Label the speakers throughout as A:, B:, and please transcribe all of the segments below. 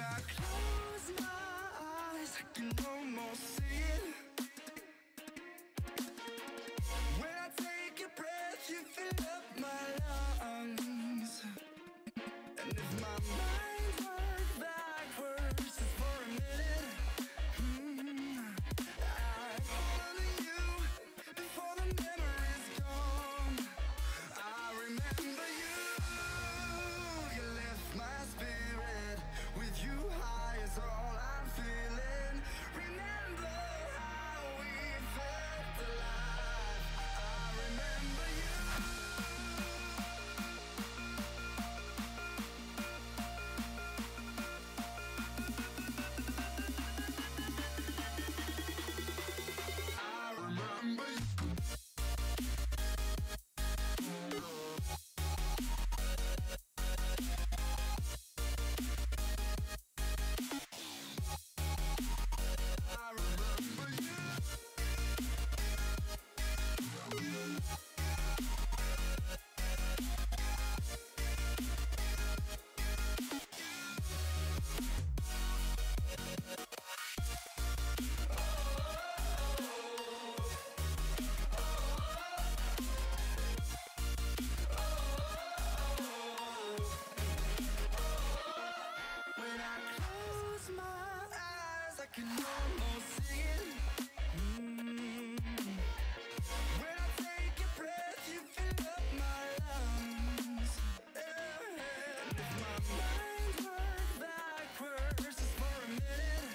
A: I close my eyes, I can almost see it. When I take a breath, you fill up my lungs. And if my mind worked backwards just for a minute, I'm holding you before the memory's gone. I remember you, you lift my spirit. With you high is all I'm feeling. Remember how we felt alive. I remember you. I can almost see it. When I take a breath, you fill up my lungs. And if my mind worked backwards just for a minute,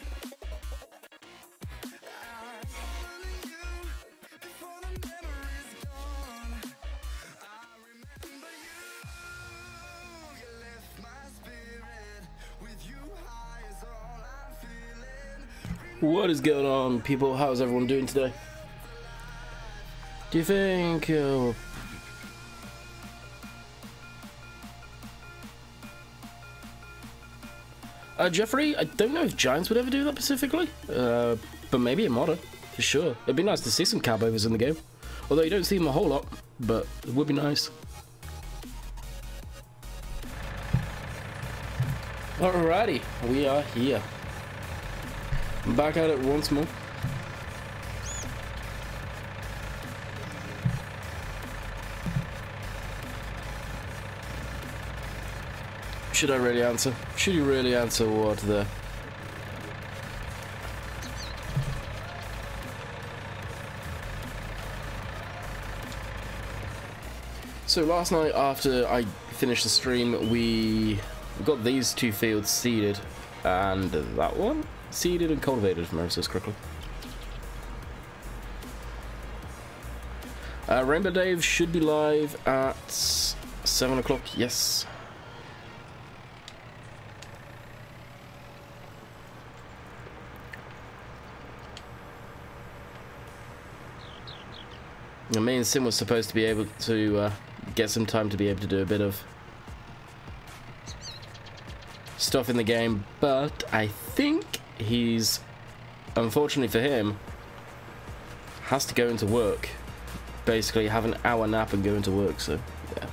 A: I'm holding you before the memory's gone. I remember you, you lift my spirit. With you high is all I'm feeling.
B: What is going on, people? How's everyone doing today? Do you think Jeffrey, I don't know if Giants would ever do that specifically, but maybe a modder, for sure. It'd be nice to see some cab overs in the game. Although you don't see them a whole lot, but it would be nice. Alrighty, we are here. Back at it once more. Should I really answer? Should you really answer what the... So last night after I finished the stream, we got these two fields seeded, and that one seeded and cultivated, if I remember this correctly. Rainbow Dave should be live at 7 o'clock, yes. Me and Sim was supposed to be able to get some time to be able to do a bit of stuff in the game, but I think he's, unfortunately for him, has to go into work. Basically have an hour nap and go into work, so yeah.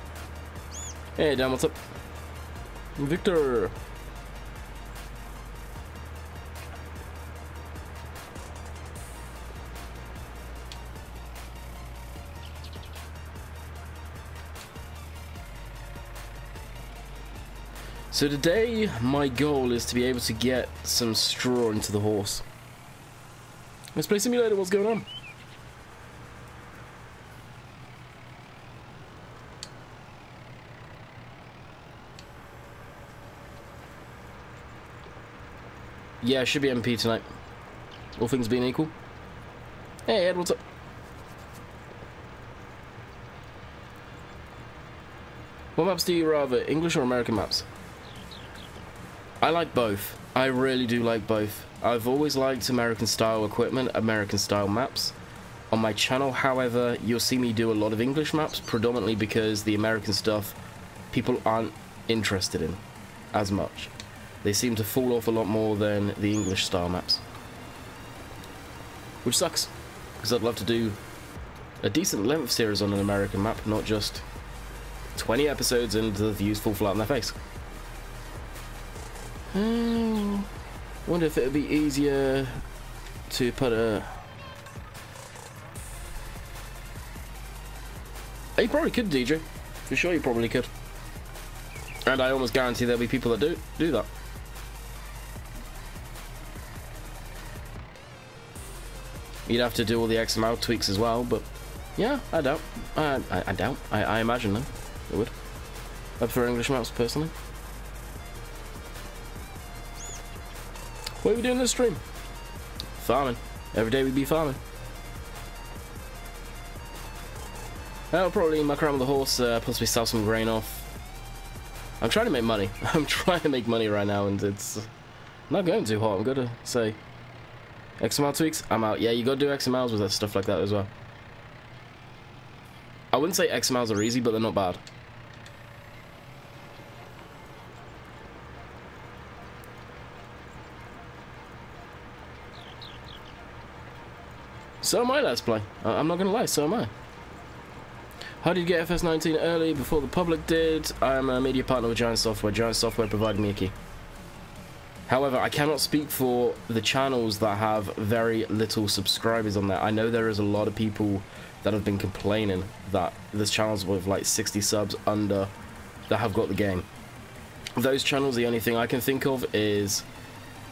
B: Hey Dan, what's up? Victor! So today, my goal is to be able to get some straw into the horse. Let's play simulator, what's going on? Yeah, it should be MP tonight. All things being equal. Hey Ed, what's up? What maps do you rather, English or American maps? I like both. I really do like both. I've always liked American style equipment, American style maps. On my channel, however, you'll see me do a lot of English maps, predominantly because the American stuff people aren't interested in as much. They seem to fall off a lot more than the English style maps. Which sucks, because I'd love to do a decent length series on an American map, not just 20 episodes and the views fall flat on their face. Wonder if it would be easier to put a... You probably could, DJ. For sure you probably could. And I almost guarantee there'll be people that do that. You'd have to do all the XML tweaks as well, but yeah, I doubt. I doubt. I imagine them. It would. I prefer English maps personally. What are we doing this stream? Farming. Every day we'd be farming. I'll probably muck around with the horse, possibly sell some grain off. I'm trying to make money. I'm trying to make money right now, and it's not going too hot. I'm gonna say XML tweaks. I'm out. Yeah, you gotta do XMLs with that stuff like that as well. I wouldn't say XMLs are easy, but they're not bad. So am I, Let's Play. I'm not gonna lie, so am I. How did you get FS19 early before the public did? I am a media partner with Giant Software. Giant Software provided me a key. However, I cannot speak for the channels that have very little subscribers on there. I know there is a lot of people that have been complaining that there's channels with like 60 subs under that have got the game. Those channels, the only thing I can think of is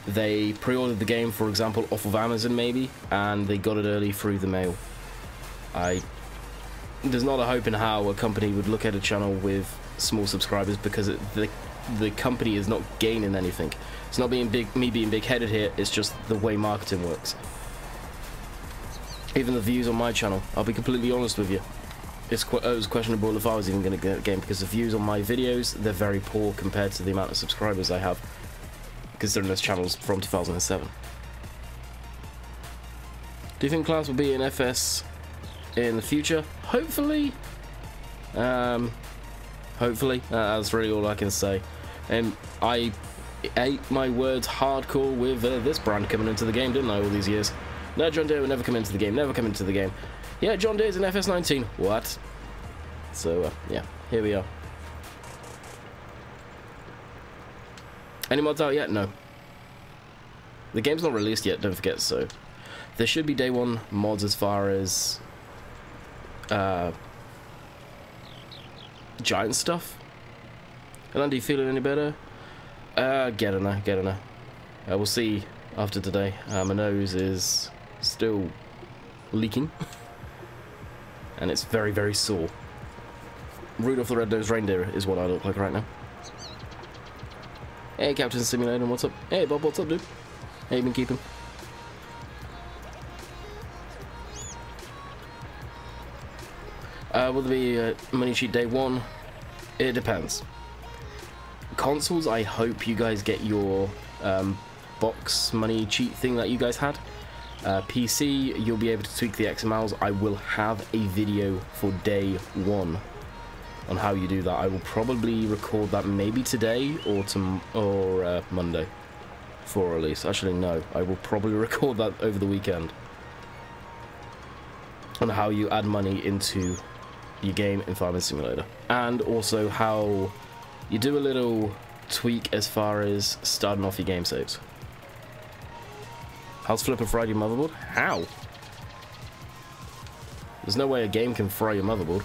B: they pre-ordered the game, for example, off of Amazon maybe, and they got it early through the mail. There's not a hope in how a company would look at a channel with small subscribers, because the company is not gaining anything. It's not being me being big-headed here, it's just the way marketing works. Even the views on my channel, I'll be completely honest with you, it was questionable if I was even going to get a game, because the views on my videos, they're very poor compared to the amount of subscribers I have, considering this channel's from 2007. Do you think class will be in FS in the future? Hopefully. Hopefully. That's really all I can say. And I ate my words hardcore with this brand coming into the game, didn't I, all these years? No, John Deere will never come into the game, never come into the game. Yeah, John Deere's in FS19. What? So, yeah, here we are. Any mods out yet? No. The game's not released yet, don't forget, so there should be day one mods as far as giant stuff. Landy, feeling any better? Getting there. We'll see after today. My nose is still leaking, and it's very, very sore. Rudolph the Red-Nosed Reindeer is what I look like right now. Hey, Captain Simulator, what's up? Hey, Bob, what's up, dude? How you been keeping? Will there be a money cheat day one? It depends. Consoles, I hope you guys get your box money cheat thing that you guys had. PC, you'll be able to tweak the XMLs. I will have a video for day one on how you do that. I will probably record that maybe today or Monday for release. Actually, no, I will probably record that over the weekend on how you add money into your game in Farming Simulator, and also how you do a little tweak as far as starting off your game saves. How's Flipper fried your motherboard? How? There's no way a game can fry your motherboard.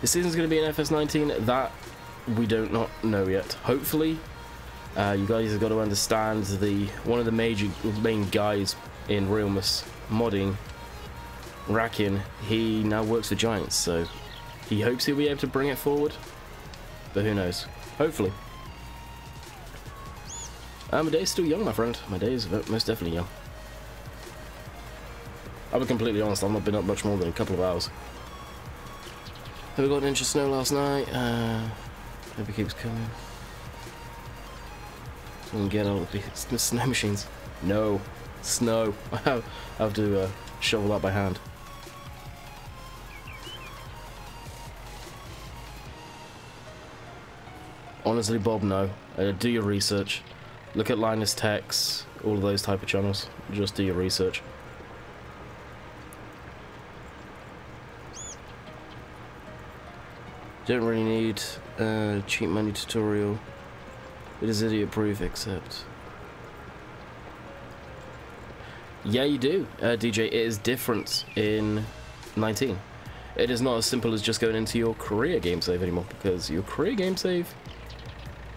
B: This season's going to be in FS19. That we do not know yet. Hopefully, you guys have got to understand one of the main guys in Realmus modding, Rakin. He now works for Giants, so he hopes he'll be able to bring it forward. But who knows? Hopefully. My day is still young, my friend. My day is most definitely young. I'll be completely honest, I've not been up much more than a couple of hours. We got an inch of snow last night. Hope it keeps coming. So we can get all the snow machines. No. Snow. I have to shovel that by hand. Honestly, Bob, no. Do your research. Look at Linus Techs, all of those type of channels. Just do your research. Don't really need a cheap money tutorial. It is idiot proof, except... Yeah, you do, DJ. It is different in 19. It is not as simple as just going into your career game save anymore, because your career game save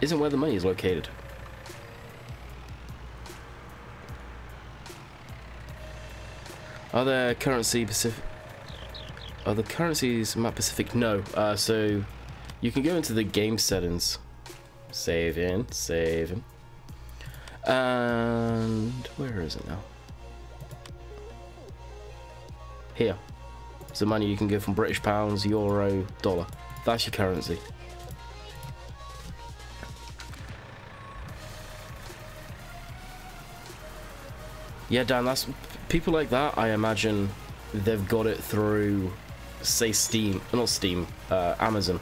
B: isn't where the money is located. Are there currency Pacific? Are the currencies map Pacific? No. So you can go into the game settings, save in, and where is it now? Here. So money you can go from British pounds, euro, dollar. That's your currency. Yeah, Dan, that's people like that. I imagine they've got it through, say, Steam, not Steam, Amazon,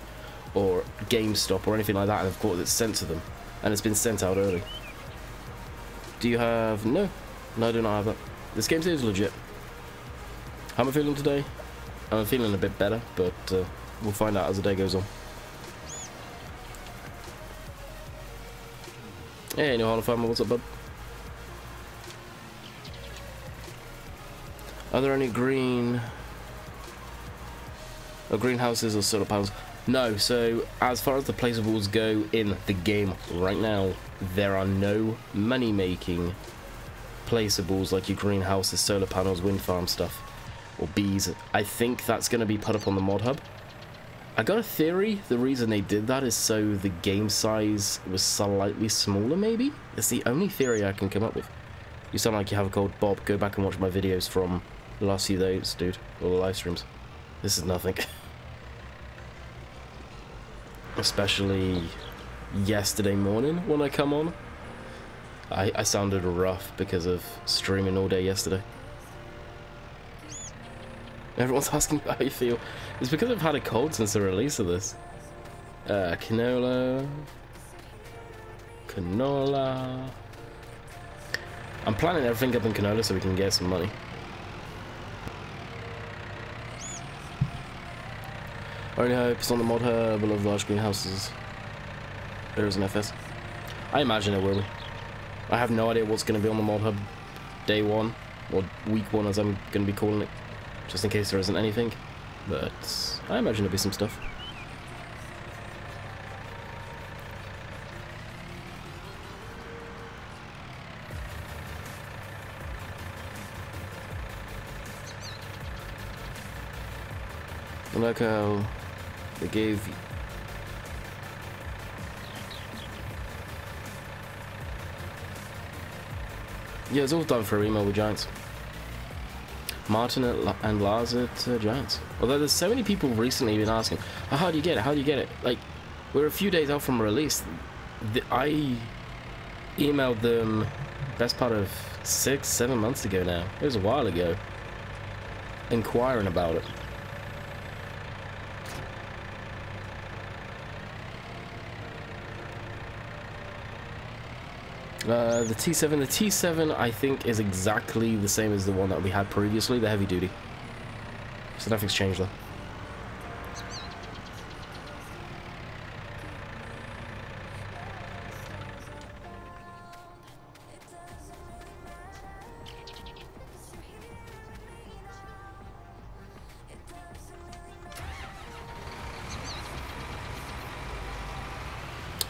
B: or GameStop, or anything like that, and they've got it sent to them, and it's been sent out early. Do you have? No, I do not have that. This game is legit. How am I feeling today? I'm feeling a bit better, but we'll find out as the day goes on. Hey, new Hall of Famer, what's up, bud? Are there any greenhouses or solar panels? No, so as far as the placeables go in the game right now, there are no money-making placeables like your greenhouses, solar panels, wind farm stuff, or bees. I think that's going to be put up on the mod hub. I got a theory the reason they did that is so the game size was slightly smaller, maybe? It's the only theory I can come up with. You sound like you have a cold, Bob. Go back and watch my videos from the last few days, dude. All the live streams. This is nothing. Especially yesterday morning when I come on. I sounded rough because of streaming all day yesterday. Everyone's asking how you feel. It's because I've had a cold since the release of this. Canola. I'm planning everything up in canola so we can get some money. Only hope it's on the mod hub of large greenhouses. There is an FS. I imagine it will be. I have no idea what's going to be on the mod hub day one, or week one as I'm going to be calling it, just in case there isn't anything. But I imagine there'll be some stuff. I like how they gave... Yeah, it's all done for email with Giants. Martin and Lars at Giants. Although there's so many people recently been asking, oh, how do you get it? How do you get it? Like, we're a few days out from release. I emailed them best part of 6-7 months ago now. It was a while ago. Inquiring about it. The T7 I think is exactly the same as the one that we had previously, the heavy duty. So nothing's changed there.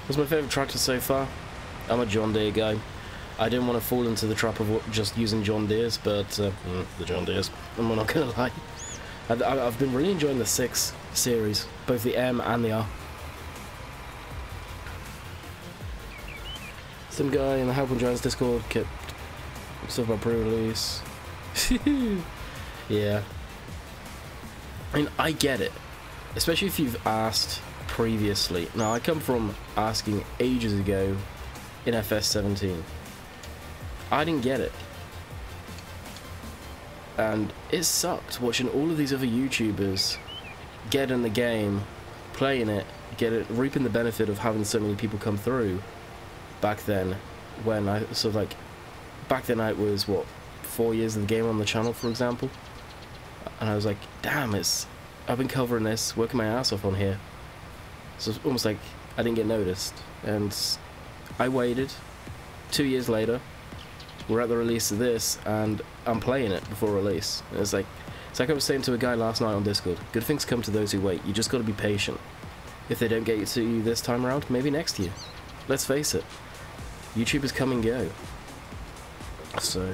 B: What's my favourite tractor so far? I'm a John Deere guy. I didn't want to fall into the trap of just using John Deere's, but the John Deere's, I'm not gonna lie. I've been really enjoying the 6 series, both the M and the R. Some guy in the Help on Giants Discord kept stuff about pre-release. Yeah. I mean, I get it. Especially if you've asked previously. Now, I come from asking ages ago in FS17. I didn't get it. And it sucked watching all of these other YouTubers get in the game, playing it, reaping the benefit of having so many people come through back then, when I sort of like, back then I was, what, 4 years of the game on the channel, for example, and I was like, damn, I've been covering this, working my ass off on here, So it's almost like I didn't get noticed. And I waited. 2 years later, we're at the release of this, and I'm playing it before release. And it's like I was saying to a guy last night on Discord, good things come to those who wait. You just got to be patient. If they don't get to you this time around, maybe next year. Let's face it, YouTubers come and go. So,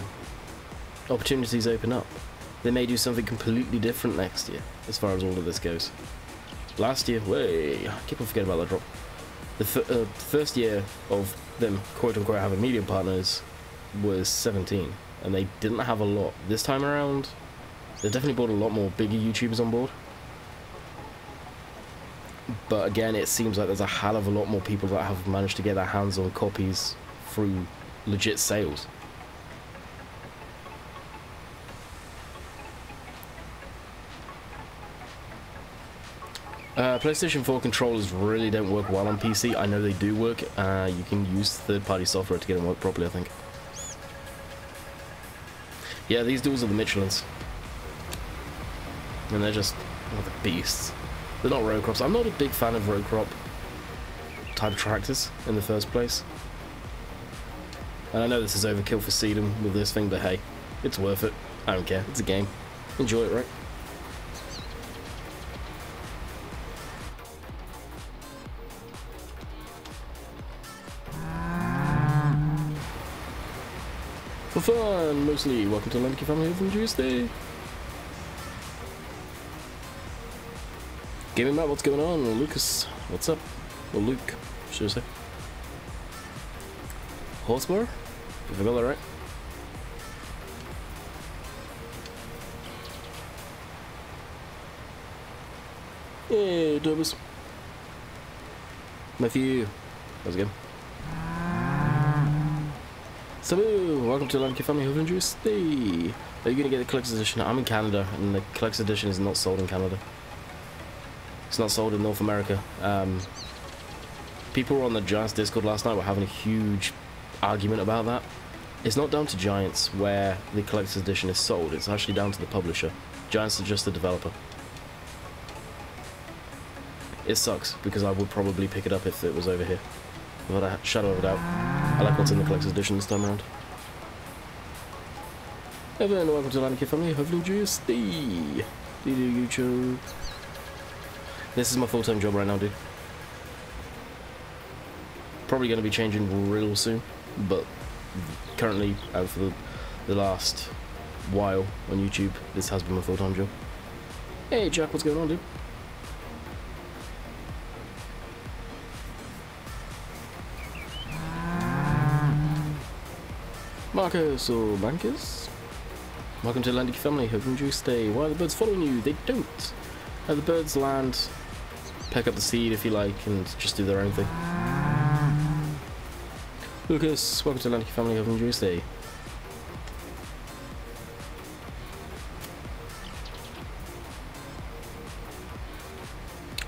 B: opportunities open up. They may do something completely different next year, as far as all of this goes. Last year, I keep on forgetting about that drop. The first year of them, quote-unquote, having medium partners was 17, and they didn't have a lot. This time around, they definitely brought a lot more bigger YouTubers on board. But again, it seems like there's a hell of a lot more people that have managed to get their hands on copies through legit sales. PlayStation 4 controllers really don't work well on PC. I know they do work. You can use third-party software to get them work properly, I think. Yeah, these duels are the Michelins. And they're just the beasts. They're not row crops. I'm not a big fan of row crop type of tractors in the first place. And I know this is overkill for Sedum with this thing, but hey, it's worth it. I don't care. It's a game. Enjoy it, right? For fun, mostly. Welcome to Landykid family of Tuesday. Gaming Matt, what's going on? Lucas, what's up? Well, Luke, should I say? Horsebar? If I got that right. Hey, Dobus. Matthew, how's it going? Sabu, welcome to Landykid family of Tuesday. Are you gonna get the collector's edition? I'm in Canada, and the collector's edition is not sold in Canada. It's not sold in North America. People were on the Giants Discord last night, were having a huge argument about that. It's not down to Giants where the collector's edition is sold, it's actually down to the publisher. Giants are just the developer. It sucks, because I would probably pick it up if it was over here. Without a shadow of a doubt. I like what's in the collector's edition this time around. Evan, welcome to Landykid family, hopefully enjoy your stay. YouTube. This is my full-time job right now, dude. Probably going to be changing real soon, but currently, for the last while on YouTube, this has been my full-time job. Hey, Jack, what's going on, dude? Marcus or Marcus? Welcome to Landykid family, hope you enjoy your stay. Why are the birds following you? They don't. The birds land, pick up the seed if you like, and just do their own thing. Lucas, welcome to Landykid family, hope you enjoy your stay.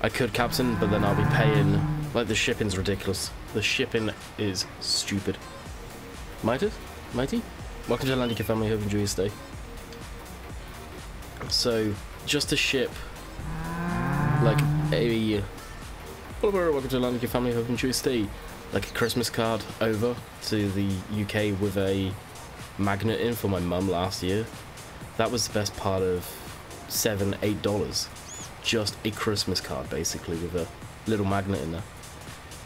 B: I could captain, but then I'll be paying, like, the shipping's ridiculous. The shipping is stupid. Mighty? Welcome to Landykid family, hope you enjoy your stay. So, just to ship, like, welcome to Landykid family, hope you enjoy your stay, like a Christmas card over to the UK with a magnet in for my mum last year. That was the best part of $7, $8. Just a Christmas card, basically, with a little magnet in there.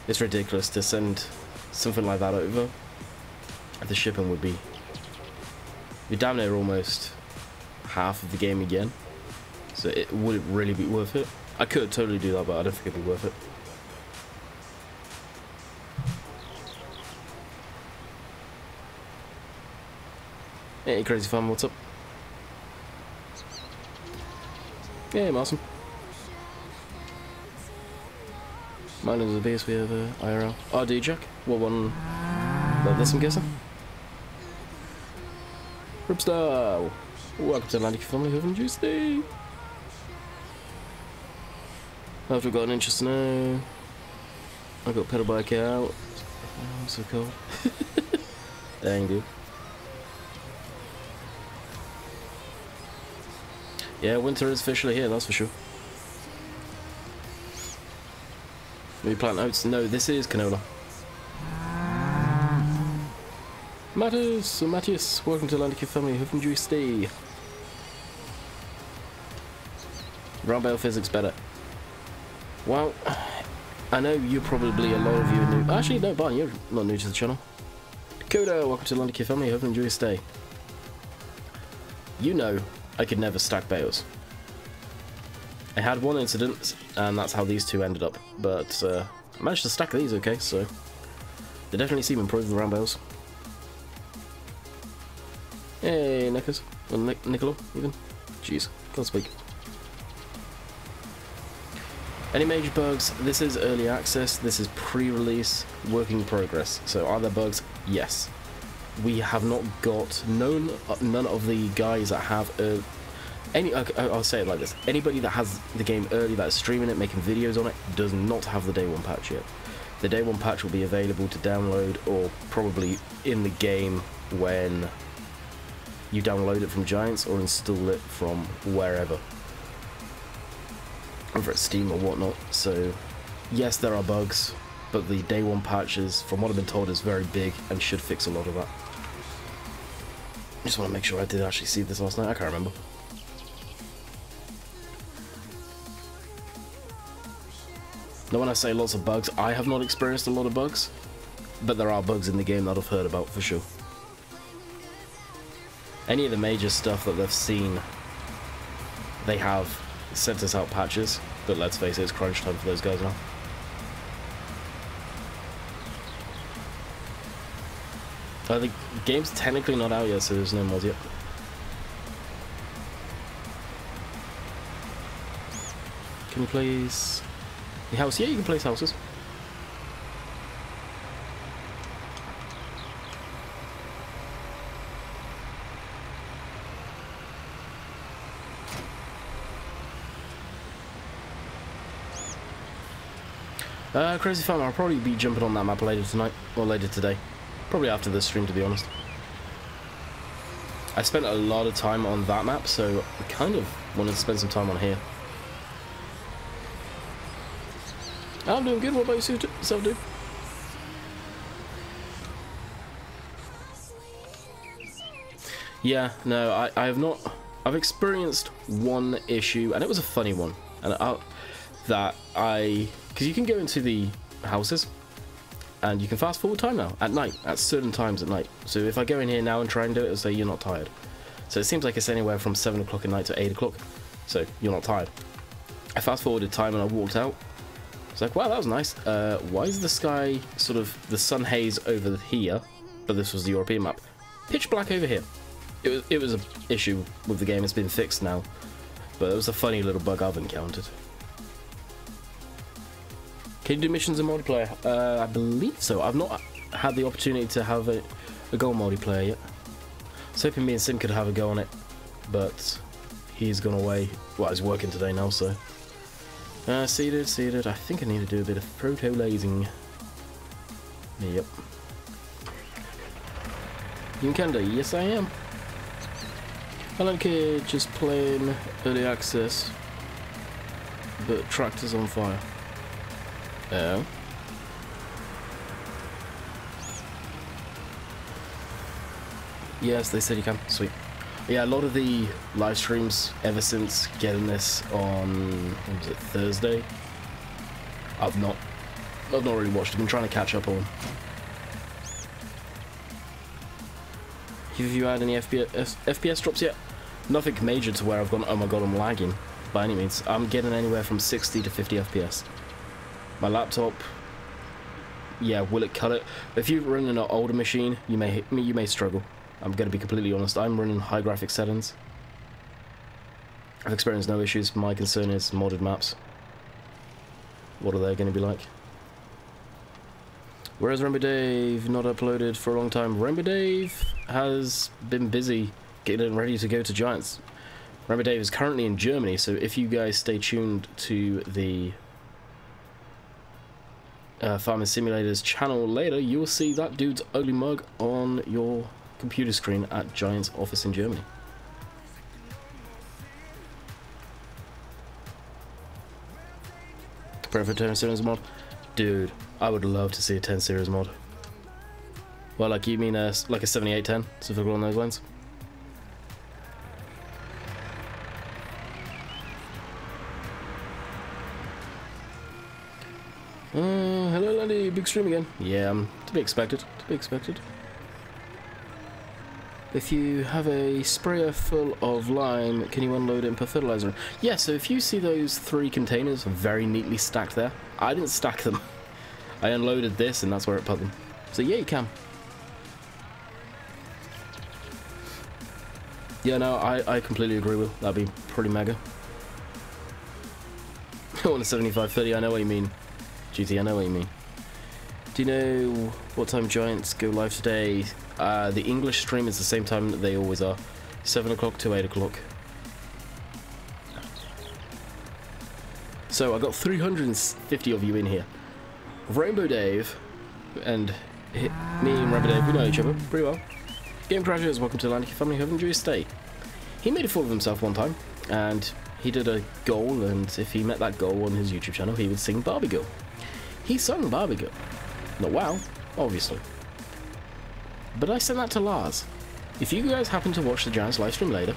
B: It's ridiculous to send something like that over. The shipping would be damn near almost half of the game again. So would it really be worth it? I could totally do that, but I don't think it'd be worth it. Hey, crazy fan, what's up? Yeah, I'm awesome. Mine is the base, we have IRL. Oh, do you, Jack? What one? Like this, I'm guessing? Ripstar! Welcome to Landykid family, hope you enjoy your stay. After I've got an inch of snow, I got pedal bike out. Oh, I'm so cold. Dang, dude. Yeah, winter is officially here, that's for sure. We plant oats? No, this is canola. Matthias, welcome to Landykid family. How do you stay? Round bale physics better. Well, I know you're probably a lot of you are new. Actually, no, Barney, you're not new to the channel. Dakota, welcome to Landykid family. Hope you enjoy your stay. You know, I could never stack bales. I had one incident, and that's how these two ended up. But I managed to stack these okay, so they definitely seem improved the round bales. Hey, Nickers. Well, Niccolo, even. Jeez, can't speak. Any major bugs? This is early access, this is pre-release, working in progress. So are there bugs? Yes. We have not got none of the guys that have I'll say it like this. Anybody that has the game early, that is streaming it, making videos on it, does not have the day one patch yet. The day one patch will be available to download, or probably in the game when you download it from Giants or install it from wherever. Over at Steam or whatnot. So yes, there are bugs, but the day one patches, from what I've been told, is very big and should fix a lot of that. Just want to make sure I did actually see this last night. I can't remember. Now when I say lots of bugs, I have not experienced a lot of bugs, but there are bugs in the game that I've heard about for sure. Any of the major stuff that they've seen, they have sent us out patches, but let's face it, it's crunch time for those guys now. The game's technically not out yet, so there's no mods yet. Can you place the house? Yeah, you can place houses. Crazy Farmer, I'll probably be jumping on that map later tonight, or later today. Probably after this stream, to be honest. I spent a lot of time on that map, so I kind of wanted to spend some time on here. I'm doing good, what about yourself, dude? Yeah, no, I have not... I've experienced one issue, and it was a funny one. And because you can go into the houses and you can fast forward time now at night, at certain times at night. So if I go in here now and try and do it, it'll say you're not tired. So it seems like it's anywhere from 7 o'clock at night to 8 o'clock. So you're not tired. I fast forwarded time and I walked out. It's like, wow, that was nice. Why is the sky sort of the sun haze over here? But this was the European map. Pitch black over here. It was an issue with the game. It's been fixed now. But it was a funny little bug I've encountered. Can you do missions in multiplayer? I believe so. I've not had the opportunity to have a go on multiplayer yet. I was hoping me and Sim could have a go on it, but he's gone away. Well, he's working today now, so. Seeded. I think I need to do a bit of proto-lasing. Yep. You can do. Yes, I am. Landykid, just playing early access, but tractor's on fire. Oh. Yes, they said you can. Sweet. Yeah, a lot of the live streams ever since getting this on, what was it, Thursday? I've not really watched. I've been trying to catch up on. Have you had any FPS drops yet? Nothing major to where I've gone, oh my god, I'm lagging by any means. I'm getting anywhere from 60 to 50 FPS. My laptop, yeah, will it cut it? If you're running an older machine, you may struggle. I'm going to be completely honest. I'm running high graphic settings. I've experienced no issues. My concern is modded maps. What are they going to be like? Whereas Rainbow Dave not uploaded for a long time. Rainbow Dave has been busy getting ready to go to Giants. Rainbow Dave is currently in Germany, so if you guys stay tuned to the Farming Simulator's channel later, you will see that dude's ugly mug on your computer screen at Giants' office in Germany. Perfect Terran Steelers mod. Dude, I would love to see a 10 series mod. Well, like you mean like a 7810, something along those lines? Hello Landy, big stream again. Yeah, to be expected, to be expected. If you have a sprayer full of lime, can you unload it and put fertilizer in? Yeah, so if you see those 3 containers very neatly stacked there, I didn't stack them. I unloaded this and that's where it put them. So yeah, you can. Yeah, no, I completely agree with. That'd be pretty mega. I want a 7530, I know what you mean. GT, I know what you mean. Do you know what time Giants go live today? The English stream is the same time that they always are. 7 o'clock to 8 o'clock. So I got 350 of you in here. Rainbow Dave and me and Rainbow Dave, we know each other pretty well. Game Crashers, welcome to Landykid family, hope you enjoy your stay. He made a fool of himself one time, and he did a goal, and if he met that goal on his YouTube channel, he would sing Barbie Girl. He sung Barbie Girl. Not wow, obviously. But I sent that to Lars. If you guys happen to watch the Giants livestream later,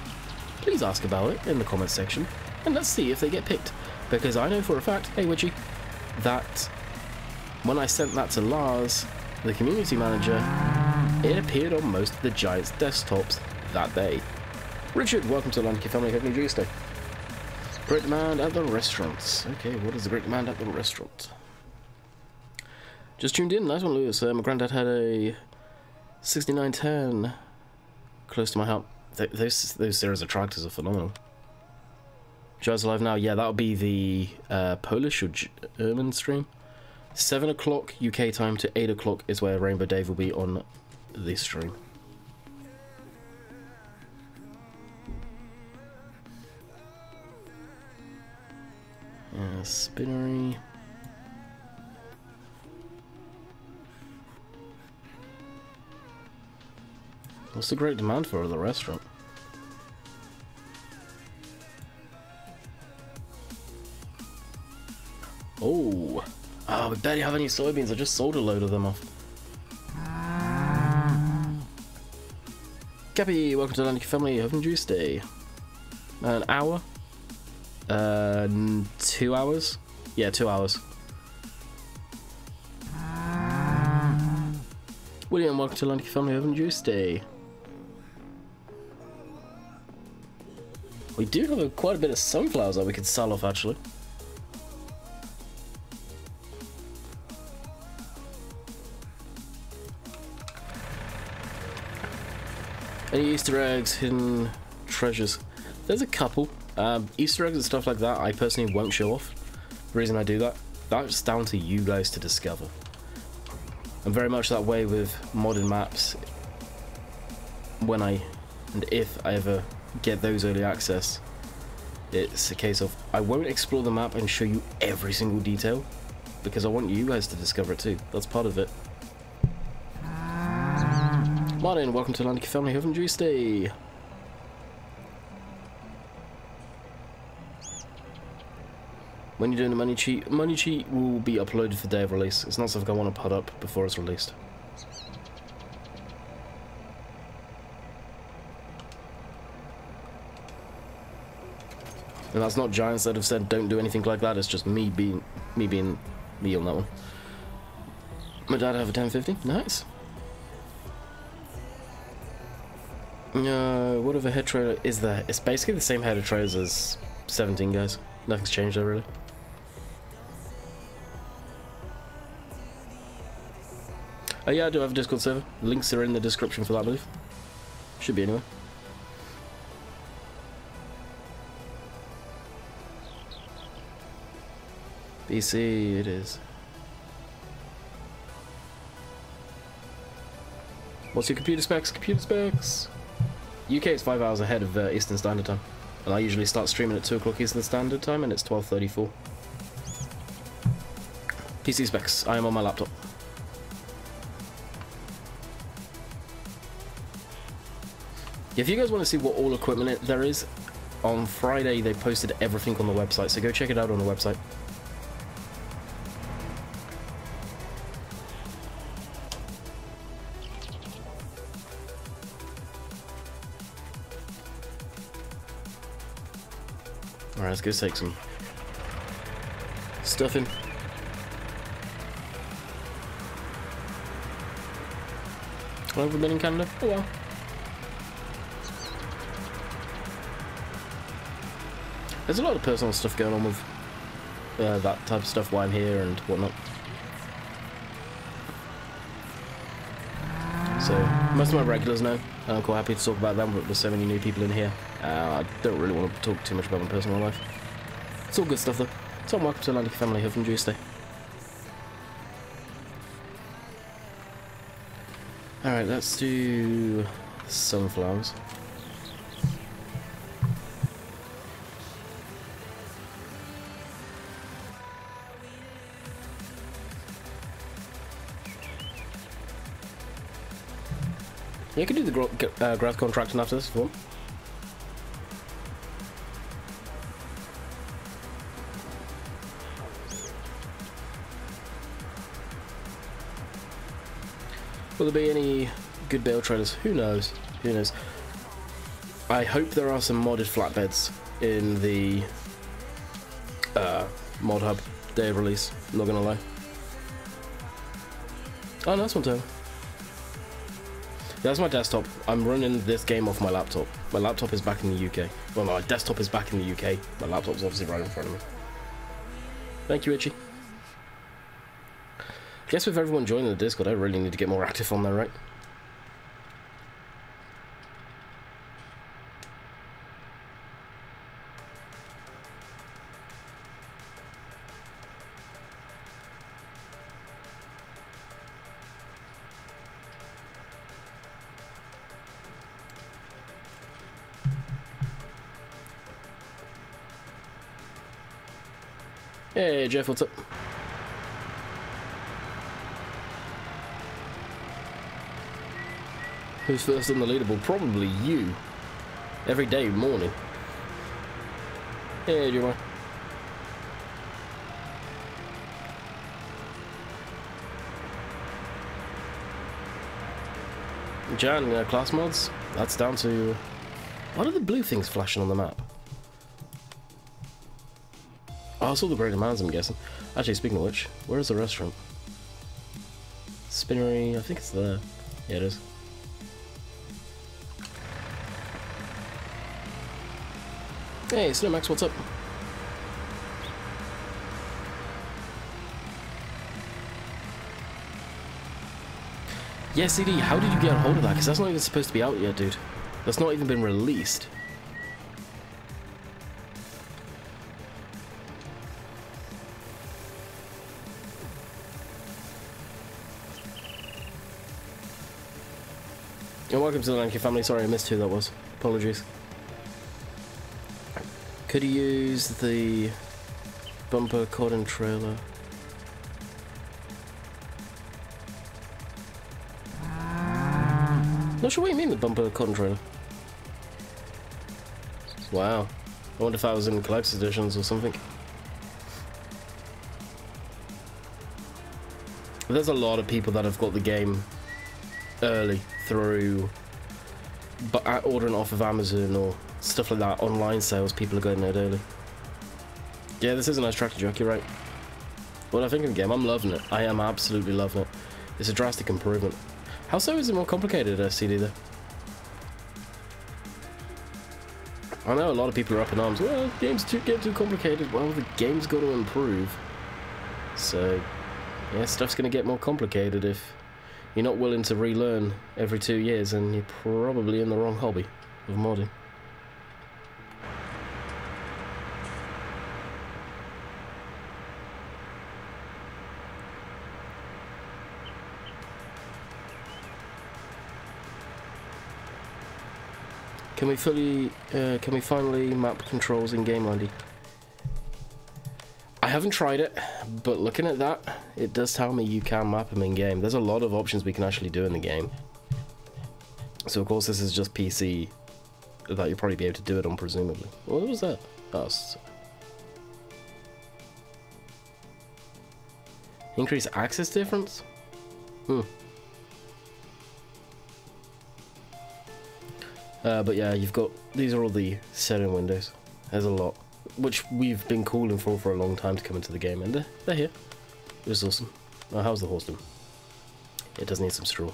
B: please ask about it in the comments section, and let's see if they get picked. Because I know for a fact, hey Witchy, that when I sent that to Lars, the community manager, it appeared on most of the Giants desktops that day. Richard, welcome to Landykid family, hope you enjoy your stay. Great demand at the restaurants. Okay, what is the great demand at the restaurant? Just tuned in, nice one Lewis. My granddad had a 6910 close to my house. Those series of tractors are phenomenal. Giants alive now, yeah, that'll be the Polish or German stream. 7 o'clock UK time to 8 o'clock is where Rainbow Dave will be on this stream. Spinnery. What's the great demand for the restaurant? Oh, we barely have any soybeans. I just sold a load of them off. Cappy, welcome to Landykid family. Have a juice day. An hour? 2 hours? Yeah, 2 hours. William, welcome to Landykid family. Have a juice day. We do have quite a bit of sunflowers that we could sell off, actually. Any Easter eggs, hidden treasures? There's a couple. Easter eggs and stuff like that, I personally won't show off. The reason I do that, that's down to you guys to discover. I'm very much that way with modern maps. When and if I ever get those early access, it's a case of I won't explore the map and show you every single detail, because I want you guys to discover it too. That's part of it. Martin, welcome to Landykid family. Have a juice day. When you're doing the money cheat will be uploaded for day of release. It's not something I want to put up before it's released. And that's not Giants that have said don't do anything like that. It's just me being me on that one. My dad have a 1050. Nice. What other head trailer is there? It's basically the same head of trailers as 17, guys. Nothing's changed there really. Oh yeah, I do have a Discord server. Links are in the description for that, I believe. Should be anyway. BC it is. What's your computer specs? Computer specs! UK is 5 hours ahead of Eastern Standard Time. And I usually start streaming at 2 o'clock Eastern Standard Time and it's 12:34. PC specs, I am on my laptop. If you guys want to see what all equipment there is, on Friday they posted everything on the website, so go check it out on the website. Alright, let's go take some stuffing. I've never been in Canada. Oh well. There's a lot of personal stuff going on with that type of stuff while I'm here and whatnot. So, most of my regulars know, and I'm quite happy to talk about them, but there's so many new people in here. I don't really want to talk too much about my personal life. It's all good stuff though. So welcome to the Landykid family, hope you enjoy your stay. Alright, let's do sunflowers. Yeah, you can do the growth contracting after this if you want. Will there be any good bale traders? Who knows? Who knows? I hope there are some modded flatbeds in the mod hub day of release. I'm not gonna lie. Oh, nice one, Tony. Yeah, that's my desktop. I'm running this game off my laptop. My laptop is back in the UK. Well, my desktop is back in the UK. My laptop's obviously right in front of me. Thank you, Itchy. I guess with everyone joining the Discord, I really need to get more active on there, right? Hey, Jeff, what's up? Who's first on the leaderboard? Probably you. Every day, morning. Hey, Jeremiah. Jan, class mods? That's down to... What are the blue things flashing on the map? Oh, I saw the Great Demands, I'm guessing. Actually, speaking of which, where is the restaurant? Spinnery, I think it's there. Yeah, it is. Hey, Snowmax, what's up? Yeah, CD, how did you get a hold of that? Because that's not even supposed to be out yet, dude. That's not even been released. And welcome to the Landykid family. Sorry, I missed who that was. Apologies. Could you use the bumper cord and trailer? Not sure what you mean with bumper cord and trailer. Wow. I wonder if that was in collector's editions or something. There's a lot of people that have got the game early through ordering off of Amazon or stuff like that. Online sales, people are getting it early. Yeah, this is a nice tractor joke, you're right. What I think of the game, I'm loving it. I am absolutely loving it. It's a drastic improvement. How so is it more complicated, CD though? I know a lot of people are up in arms. Well, games get too complicated. Well, the game's got to improve. So, yeah, stuff's going to get more complicated if you're not willing to relearn every 2 years, and you're probably in the wrong hobby of modding. Can we finally map controls in game, Landy? I haven't tried it, but looking at that, it does tell me you can map them in game. There's a lot of options we can actually do in the game. So of course this is just PC that you'll probably be able to do it on, presumably. What was that? Oh, increase access difference? But yeah, you've got, these are all the setting windows. There's a lot. which we've been calling for a long time to come into the game, and they're here. It was awesome. Oh, how's the horse doing? It does need some straw.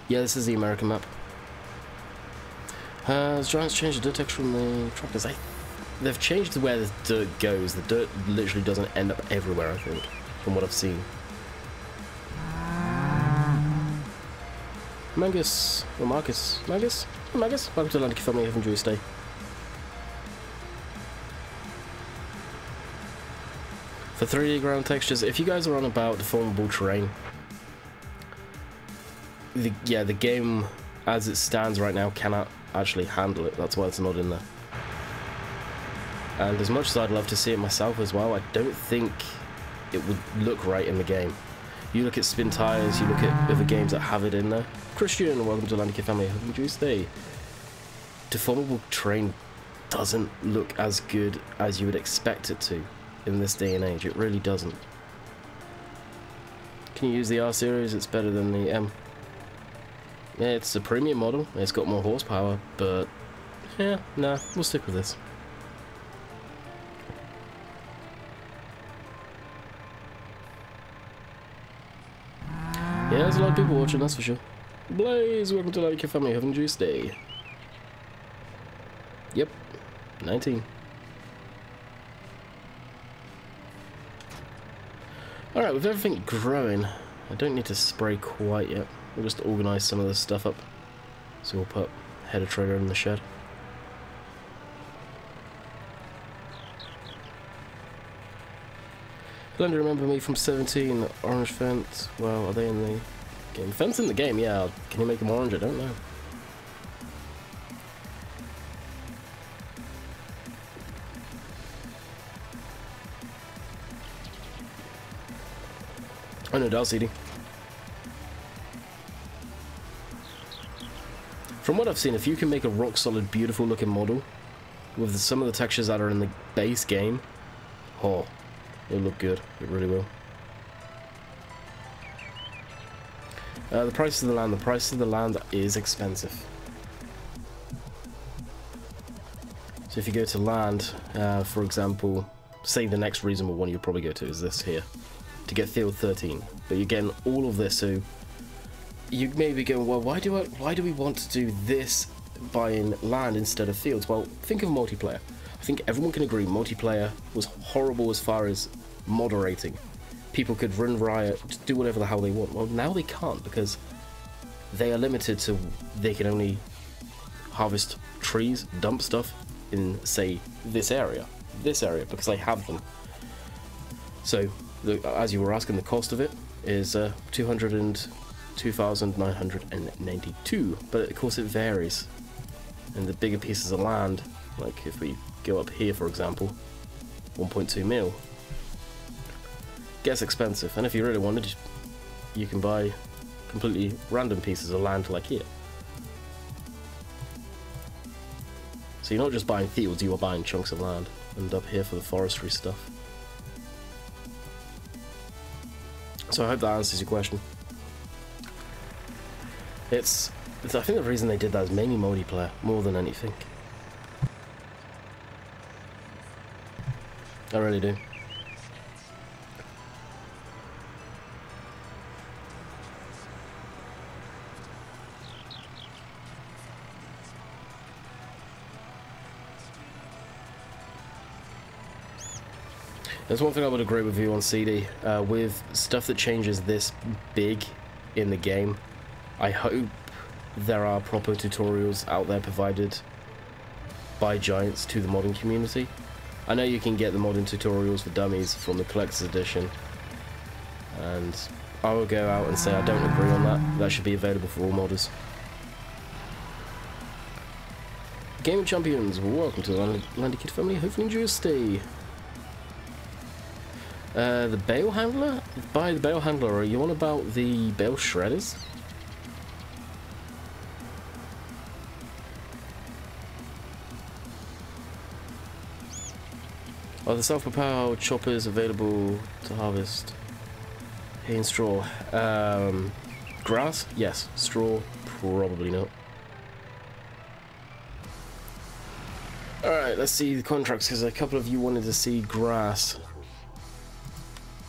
B: Yeah, this is the American map. Has Giants changed the dirt texture from the tractors? They've changed where the dirt goes. The dirt literally doesn't end up everywhere, I think, from what I've seen. Mangus, or Marcus, Mangus? Oh, Mangus, welcome to the Landykid family, have enjoyed your stay. For 3D ground textures, if you guys are on about deformable terrain, the game as it stands right now cannot actually handle it. That's why it's not in there. And as much as I'd love to see it myself as well, I don't think it would look right in the game. You look at spin tires, you look at other games that have it in there. Christian, welcome to the Landykid family. Hope you enjoy your stay. Deformable terrain doesn't look as good as you would expect it to in this day and age. It really doesn't. Can you use the R series? It's better than the M. Yeah, it's a premium model. It's got more horsepower, but yeah, nah, we'll stick with this. Yeah, there's a lot of people watching, that's for sure. Blaze, welcome to the Landykid family, have enjoyed your stay. Yep, 19. Alright, with everything growing, I don't need to spray quite yet. We'll just organise some of this stuff up. So we'll put header trailer in the shed. Glenda, remember me from 17, orange fence. Well, are they in the game? Fence in the game, yeah. Can you make them orange? I don't know. I know, Dalcidi. From what I've seen, if you can make a rock solid, beautiful looking model with some of the textures that are in the base game, oh, it'll look good. It really will. The price of the land. The price of the land is expensive. So if you go to land, for example, say the next reasonable one you'll probably go to is this here, to get field 13. But you're getting all of this, so you may be going, well, why do we want to do this buying land instead of fields? Well, think of multiplayer. I think everyone can agree multiplayer was horrible as far as moderating. People could run riot, do whatever the hell they want. Well, now they can't because they are limited to, they can only harvest trees, dump stuff in, say, this area, because they have them. So, as you were asking, the cost of it is 202,992, but of course it varies. And the bigger pieces of land, like if we go up here, for example, 1.2 mil, gets expensive. And if you really wanted, you can buy completely random pieces of land like here. So you're not just buying fields, you are buying chunks of land. And up here for the forestry stuff. So I hope that answers your question. I think the reason they did that is mainly multiplayer, more than anything. I really do. There's one thing I would agree with you on, CD. With stuff that changes this big in the game, I hope there are proper tutorials out there provided by Giants to the modding community. I know you can get the modding tutorials for dummies from the collector's edition, and I will go out and say I don't agree on that. That should be available for all modders. Gaming Champions, welcome to the Landykid family. Hopefully enjoy your stay. The bale handler? By the bale handler, are you on about the bale shredders? Are the self-propelled choppers available to harvest hay and straw? Grass? Yes. Straw? Probably not. Alright, let's see the contracts, because a couple of you wanted to see grass.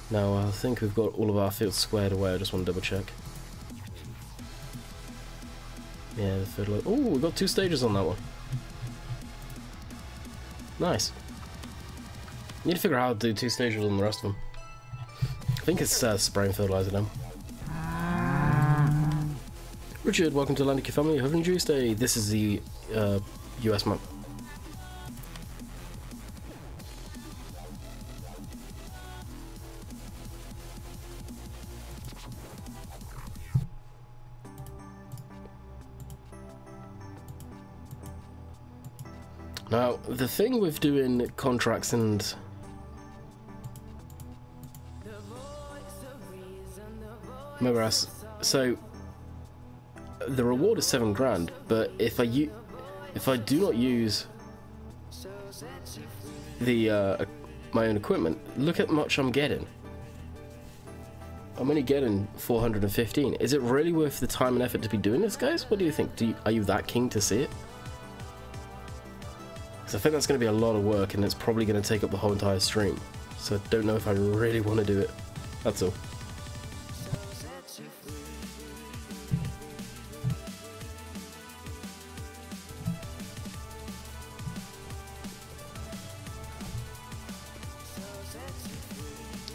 B: Now, I think we've got all of our fields squared away. I just want to double check. Yeah, the field. Oh, we've got 2 stages on that one. Nice. Need to figure out how to do 2 stages on the rest of them. I think it's spraying fertilizer now. Richard, welcome to Landykid family. Hope you enjoy your stay. This is the US map. Now, the thing with doing contracts and remember us, so the reward is 7 grand, but if I do not use the my own equipment, look at how much I'm getting. I'm only getting 415. Is it really worth the time and effort to be doing this, guys? What do you think? Are you that keen to see it? I think that's going to be a lot of work, and it's probably going to take up the whole entire stream. So I don't know if I really want to do it. That's all.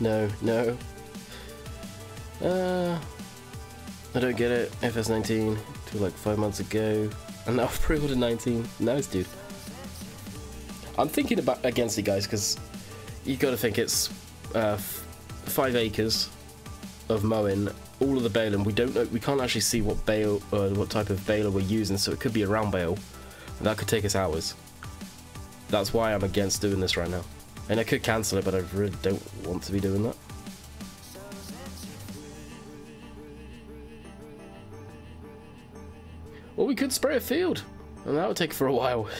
B: No, no. I don't get it. FS19 to like 5 months ago, and now I've pre-ordered 19. Nice, dude. I'm thinking about against it, guys, because you got to think it's 5 acres of mowing, all of the baling. We don't know, we can't actually see what bale or what type of baler we're using, so it could be a round bale, and that could take us hours. That's why I'm against doing this right now. And I could cancel it, but I really don't want to be doing that. Well, we could spray a field, and that would take for a while.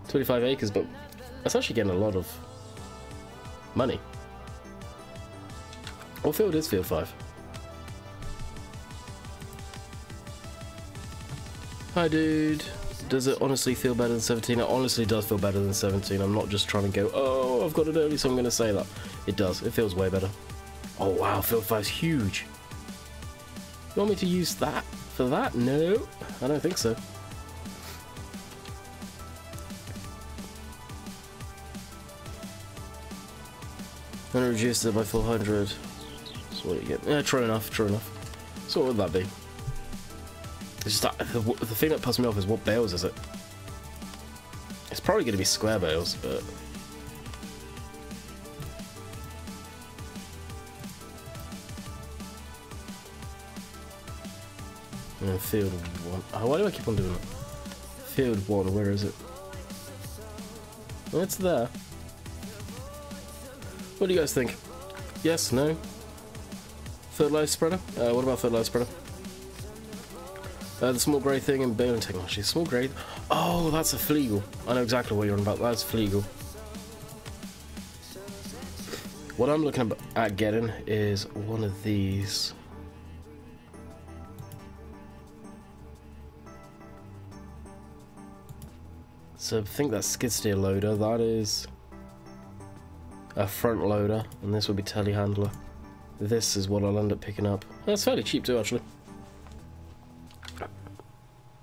B: 25 acres, but that's actually getting a lot of money. What field is field 5? Hi, dude. Does it honestly feel better than 17? It honestly does feel better than 17. I'm not just trying to go, oh, I've got it early, so I'm going to say that. It does. It feels way better. Oh, wow. Field 5's huge. You want me to use that for that? No, I don't think so. I'm going to reduce it by 400. So what do you get? Yeah, true enough, true enough. So what would that be? It's just that, the thing that puts me off is what bales is it? It's probably going to be square bales, but... Field 1. Oh, why do I keep on doing that? Field 1, where is it? It's there. What do you guys think? Yes, no? Fertilizer spreader? What about fertilizer spreader? The small grey thing in baling technology. Small grey. Oh, that's a Fleagle. I know exactly what you're on about. That's Fleagle. What I'm looking at getting is one of these. So I think that's skid steer loader. That is a front loader, and this will be telehandler. This is what I'll end up picking up. That's fairly cheap too, actually.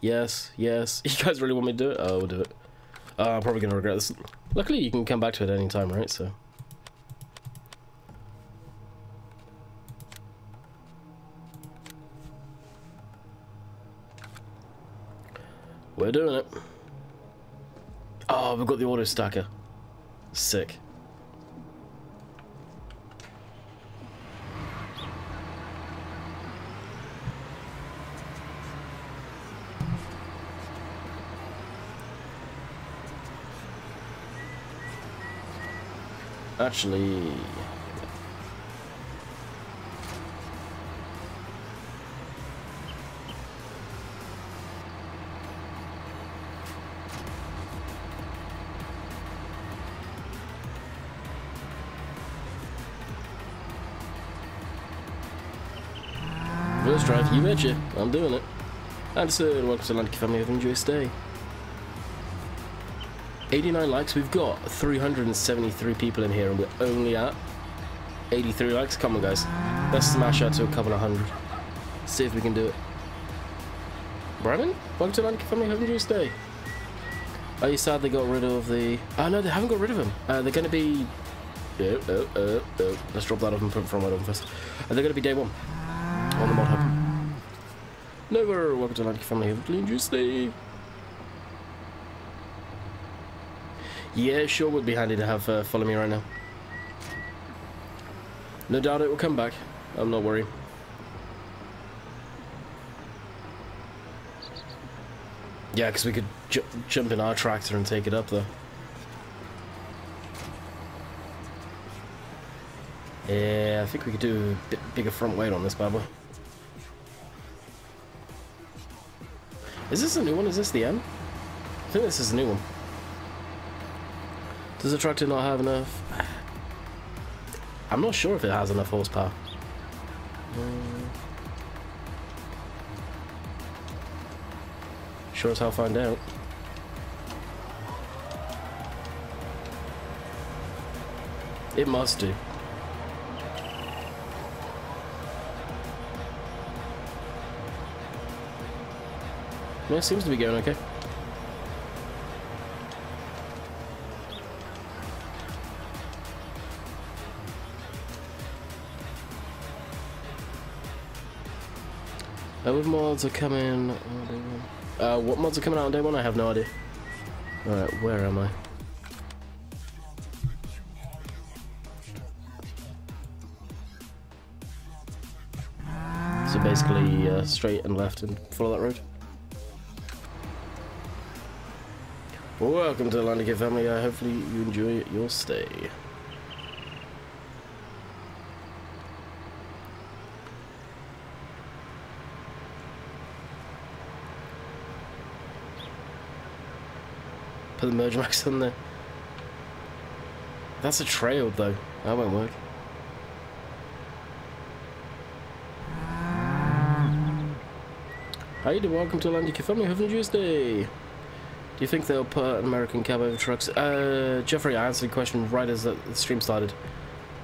B: Yes, yes. You guys really want me to do it? Oh, we'll do it. I'm probably going to regret this. Luckily, you can come back to it any time, right? So. We're doing it. Oh, we've got the auto stacker. Sick. Actually, first drive, you betcha. I'm doing it. Anderson, welcome to Landykid family. Have enjoyed your stay. 89 likes. We've got 373 people in here, and we're only at 83 likes. Come on, guys. Let's smash out to a couple of hundred. See if we can do it. Brandon, welcome to Landykid family. Haven't you stay? Are you sad they got rid of the... Oh, no, they haven't got rid of him. They're going to be... Let's drop that off and put it from right on first. They're going to be day one on the mod hub. Never. Welcome to Landykid family. Haven't you stay? Yeah, sure would be handy to have follow me right now. No doubt it will come back. I'm not worried. Yeah, because we could jump in our tractor and take it up, though. Yeah, I think we could do a bit bigger front weight on this bad boy. Is this a new one? Is this the M? I think this is a new one. Does the tractor not have enough? I'm not sure if it has enough horsepower. Sure as hell find out. It must do. Yeah, it seems to be going okay. What mods are coming on day one? What mods are coming out on day one? I have no idea. Alright, where am I? So basically, straight and left and follow that road. Welcome to the Landykid family. Hopefully you enjoy your stay. Put the merge max on there. That's a trail though. That won't work. How you doing? Welcome to Landykid family. Have a nice day. Do you think they'll put an American cab over trucks? Jeffrey, I answered the question right as the stream started.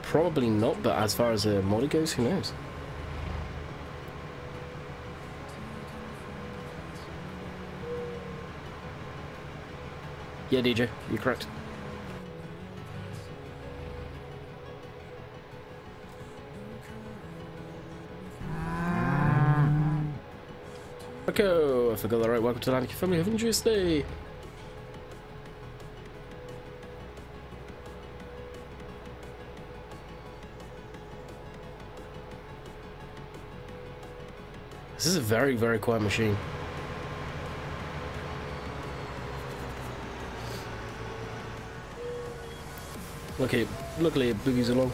B: Probably not, but as far as the mod goes, who knows? Yeah, DJ, you're correct. Okay, I forgot that right. Welcome to Landykid family. Have a nice day. This is a very, very quiet machine. Okay, luckily it boogies along.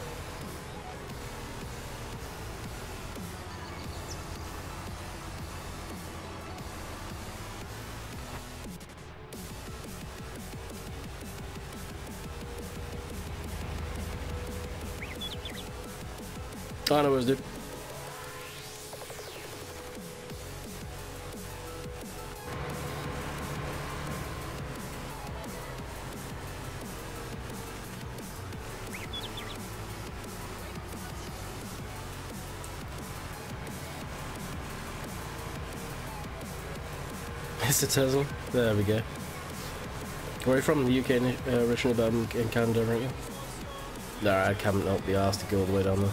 B: I know what it's doing. It's a Tesla. There we go. Where are you from? The UK originally, but in Canada, aren't you? No, I can't not be asked to go all the way down there.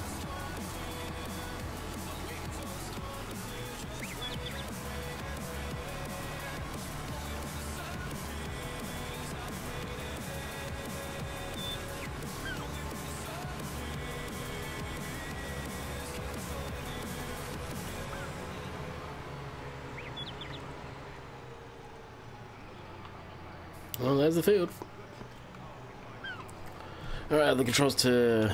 B: Well, there's the field. Alright, the controls to...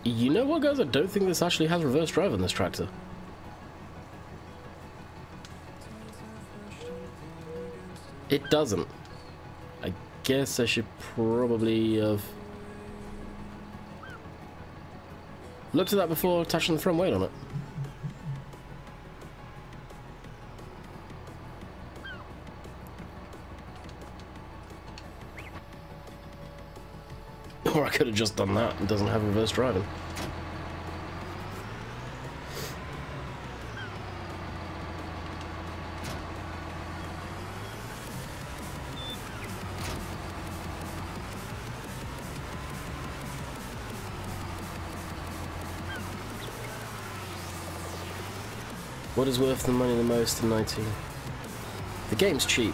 B: You know what, guys? I don't think this actually has reverse drive on this tractor. It doesn't. I guess I should probably have looked at that before attaching the front weight on it. Or I could have just done that. It doesn't have reverse driving. What is worth the money the most in 19? The game's cheap.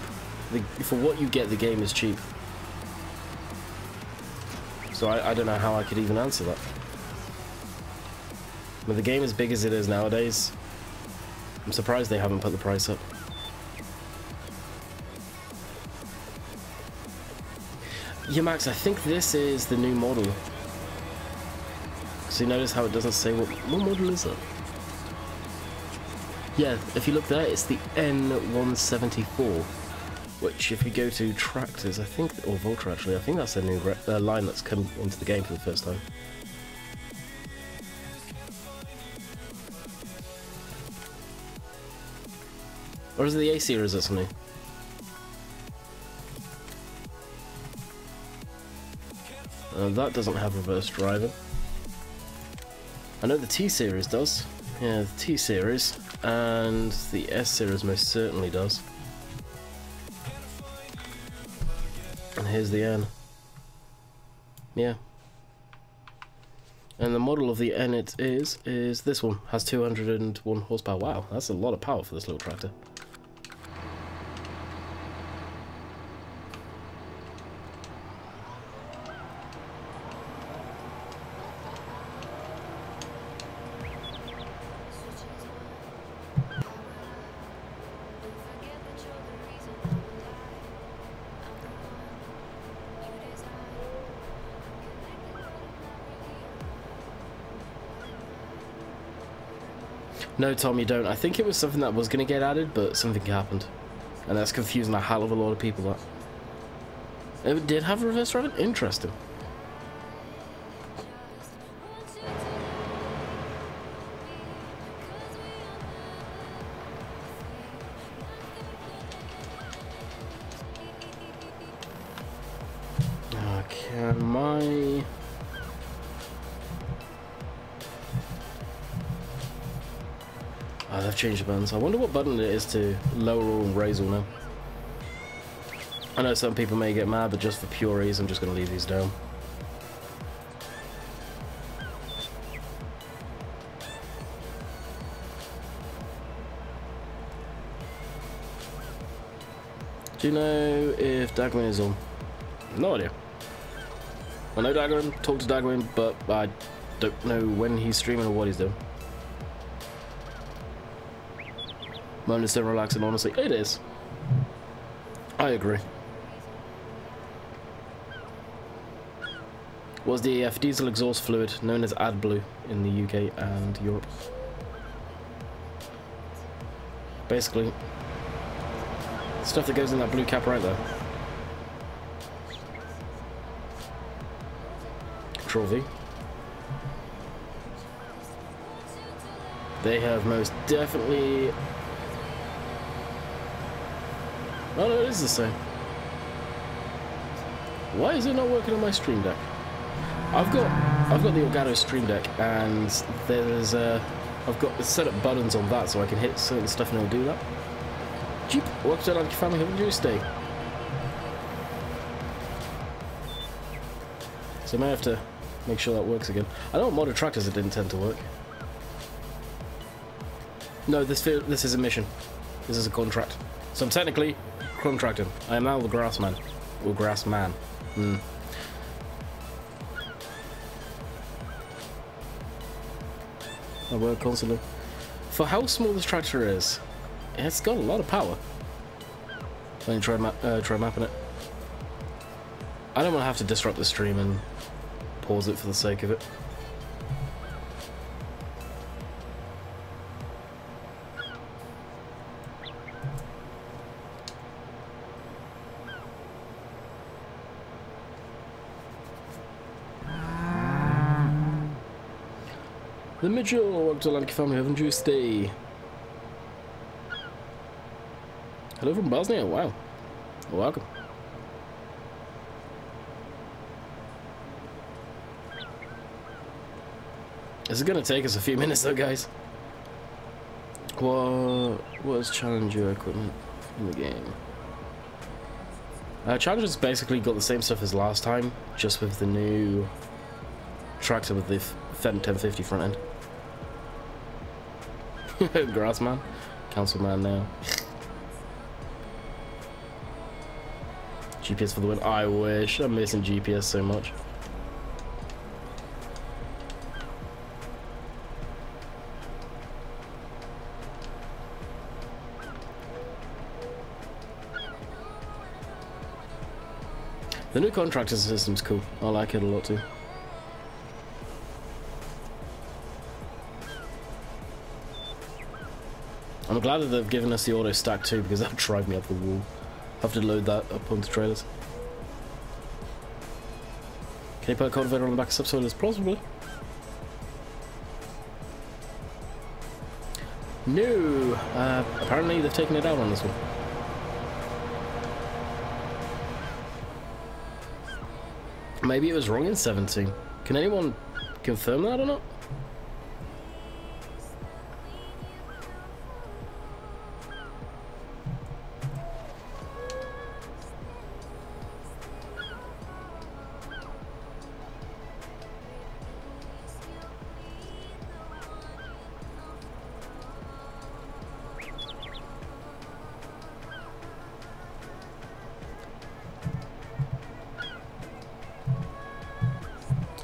B: For what you get, the game is cheap. So I don't know how I could even answer that. With the game as big as it is nowadays, I'm surprised they haven't put the price up. Yeah, Max, I think this is the new model. So you notice how it doesn't say what model is it? Yeah, if you look there, it's the N174, which if you go to tractors, I think, or Voltra actually, I think that's a new line that's come into the game for the first time. Or is it the A series that's new? That doesn't have reverse driving. I know the T series does. Yeah, the T series, and the S series most certainly does. And here's the N. Yeah. And the model of the N it is this one. Has 201 horsepower. Wow, that's a lot of power for this little tractor. No, Tom, you don't. I think it was something that was going to get added, but something happened. And that's confusing a hell of a lot of people. That it did have reverse driving? Interesting. Can my... Oh, they've changed the buttons. I wonder what button it is to lower all and raise all now. I know some people may get mad, but just for pure ease, I'm just going to leave these down. Do you know if Dagwin is on? No idea. I know Dagwin, talk to Dagwin, but I don't know when he's streaming or what he's doing. Mine is still relaxing, honestly. It is. I agree. Was the diesel exhaust fluid known as AdBlue in the UK and Europe. Basically, stuff that goes in that blue cap right there. Control V. They have most definitely... Oh no, it is the same. Why is it not working on my Stream Deck? I've got the Elgato Stream Deck, and there's I've got set up buttons on that so I can hit certain stuff and it'll do that. Jeep, welcome to the Landykid family. Haven't you stay? So I may have to make sure that works again. I know on modded tractors it didn't tend to work. No, this is a mission. This is a contract. So I'm technically contracting. I am now the grass man. Or grass man. I work constantly. For how small this tractor is, it's got a lot of power. Let me try mapping it. I don't want to have to disrupt the stream and pause it for the sake of it. The Mitchell, welcome to the Landykid family, haven't you stay? Hello from Bosnia, wow. Welcome. This is going to take us a few minutes though, guys. What is Challenger equipment in the game? Challenger's basically got the same stuff as last time, just with the new tractor with the Fendt 1050 front end. Grassman. Councilman now. GPS for the win. I wish. I'm missing GPS so much. The new contractor system's cool. I like it a lot too. I'm glad that they've given us the auto stack too, because that'll drive me up the wall. I have to load that up onto trailers. Can you put a cultivator on the back of subsoilers? Possibly. No! Apparently they've taken it out on this one. Maybe it was wrong in 17. Can anyone confirm that or not?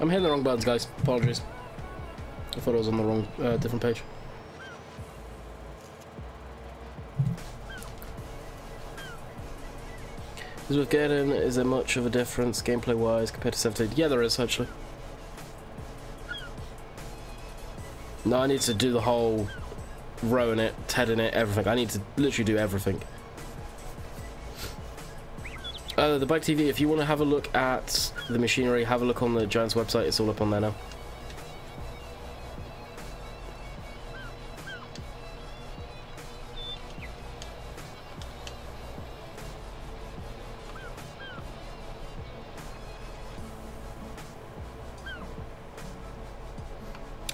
B: I'm hitting the wrong buttons, guys. Apologies. I thought I was on the wrong, different page. Is with getting, is there much of a difference gameplay-wise compared to 17? Yeah, there is, actually. No, I need to do the whole rowing it, tedding it, everything. I need to literally do everything. The Bike TV, if you want to have a look at the machinery, have a look on the Giants website. It's all up on there now.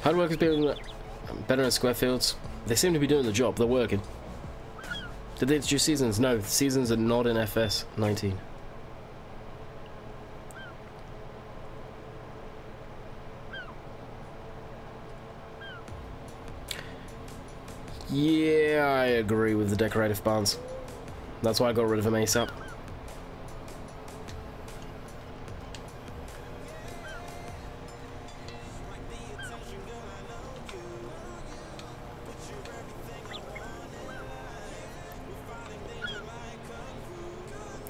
B: Hard work is being better in square fields. They seem to be doing the job. They're working. Did they introduce seasons? No, seasons are not in FS 19. Yeah, I agree with the decorative barns. That's why I got rid of them ASAP.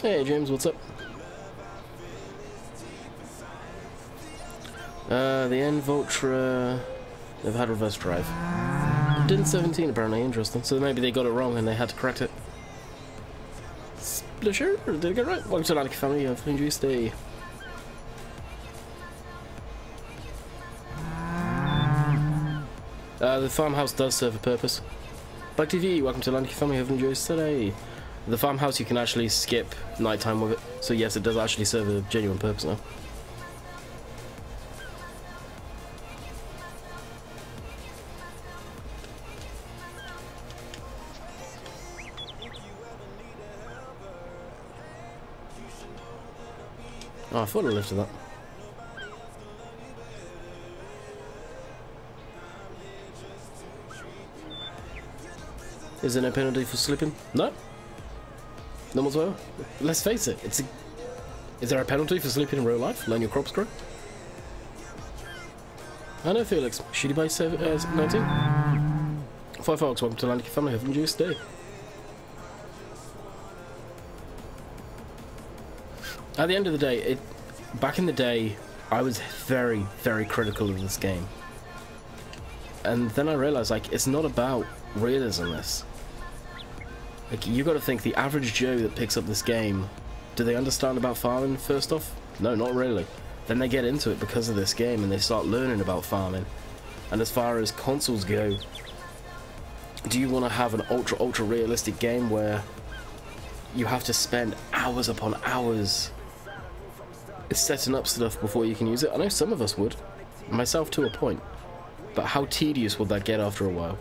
B: Hey James, what's up? The N-Voltra, they've had reverse drive. It did in 17 apparently, interesting. So maybe they got it wrong and they had to correct it. Sure, did they get it right? Welcome to Landykid family, hopefully enjoy your stay. The farmhouse does serve a purpose. Bike TV, welcome to Landykid family, hopefully enjoy your stay. The farmhouse, you can actually skip nighttime with it. So yes, it does actually serve a genuine purpose now. Oh, I thought I lifted that. Is there no penalty for slipping? No. None whatsoever. Let's face it, is there a penalty for sleeping in real life? Letting your crops grow? I know Felix. Shitty by 19. Five folks, welcome to Landykid family. Have a enjoyed your day. At the end of the day, back in the day, I was very, very critical of this game. And then I realized, like, it's not about realism, this. Like, you gotta think, the average Joe that picks up this game, do they understand about farming, first off? No, not really. Then they get into it because of this game, and they start learning about farming. And as far as consoles go, do you want to have an ultra realistic game where you have to spend hours upon hours setting up stuff before you can use it? I know some of us would, myself to a point. But how tedious will that get after a while?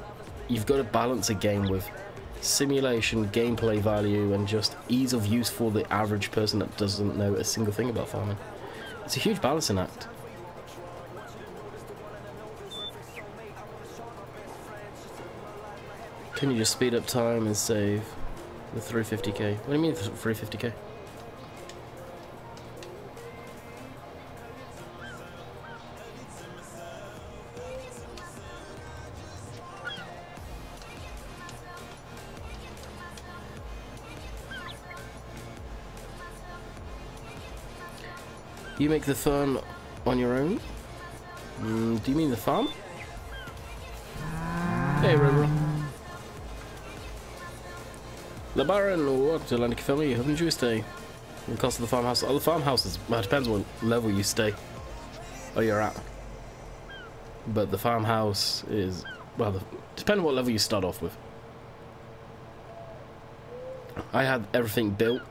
B: You've got to balance a game with simulation, gameplay value, and just ease of use for the average person that doesn't know a single thing about farming. It's a huge balancing act. Can you just speed up time and save the 350k? What do you mean 350k? You make the farm on your own? Do you mean the farm? Hey, River. The Baron, welcome to Landykid family. Hope you enjoy your stay. The cost of the farmhouse. Oh, the farmhouse is, well, it depends what level you stay or you're at. But the farmhouse is, well, depending on what level you start off with. I had everything built,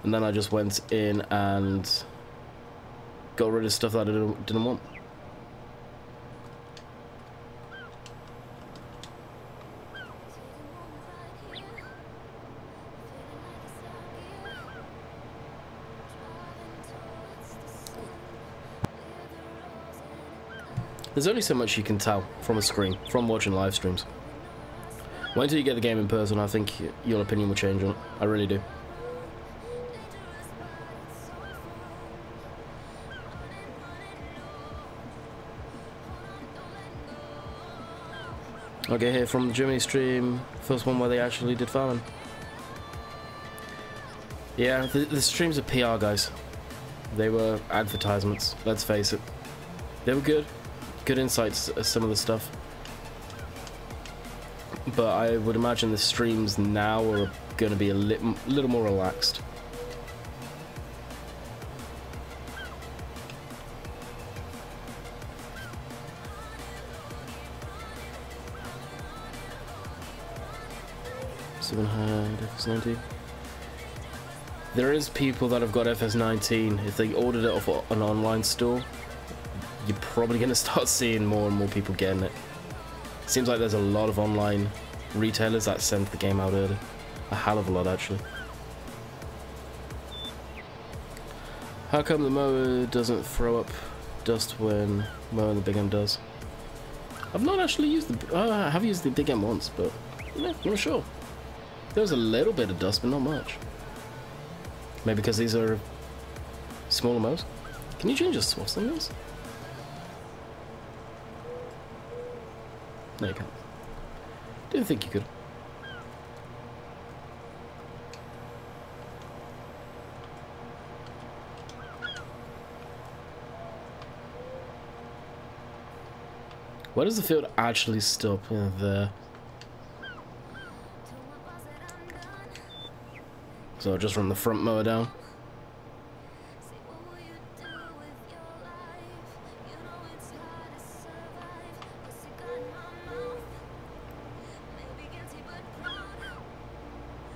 B: and then I just went in and got rid of stuff that I didn't want. There's only so much you can tell from a screen, from watching live streams. Wait until you get the game in person, I think your opinion will change on it. I really do. Okay, here from the Germany stream, first one where they actually did farming. Yeah, the streams are PR, guys. They were advertisements, let's face it. They were good. Good insights as some of the stuff. But I would imagine the streams now are going to be a little more relaxed. FS19. There is people that have got FS19. If they ordered it off an online store, you're probably going to start seeing more and more people getting it. Seems like there's a lot of online retailers that sent the game out early. A hell of a lot, actually. How come the mower doesn't throw up dust when mowing the Big M does? I've not actually used the... I have used the Big M once, but yeah, not sure. There was a little bit of dust, but not much. Maybe because these are smaller mowers. Can you change the swaths on this? No, you can't. Didn't think you could. Where does the field actually stop? There. So I'll just run the front mower down.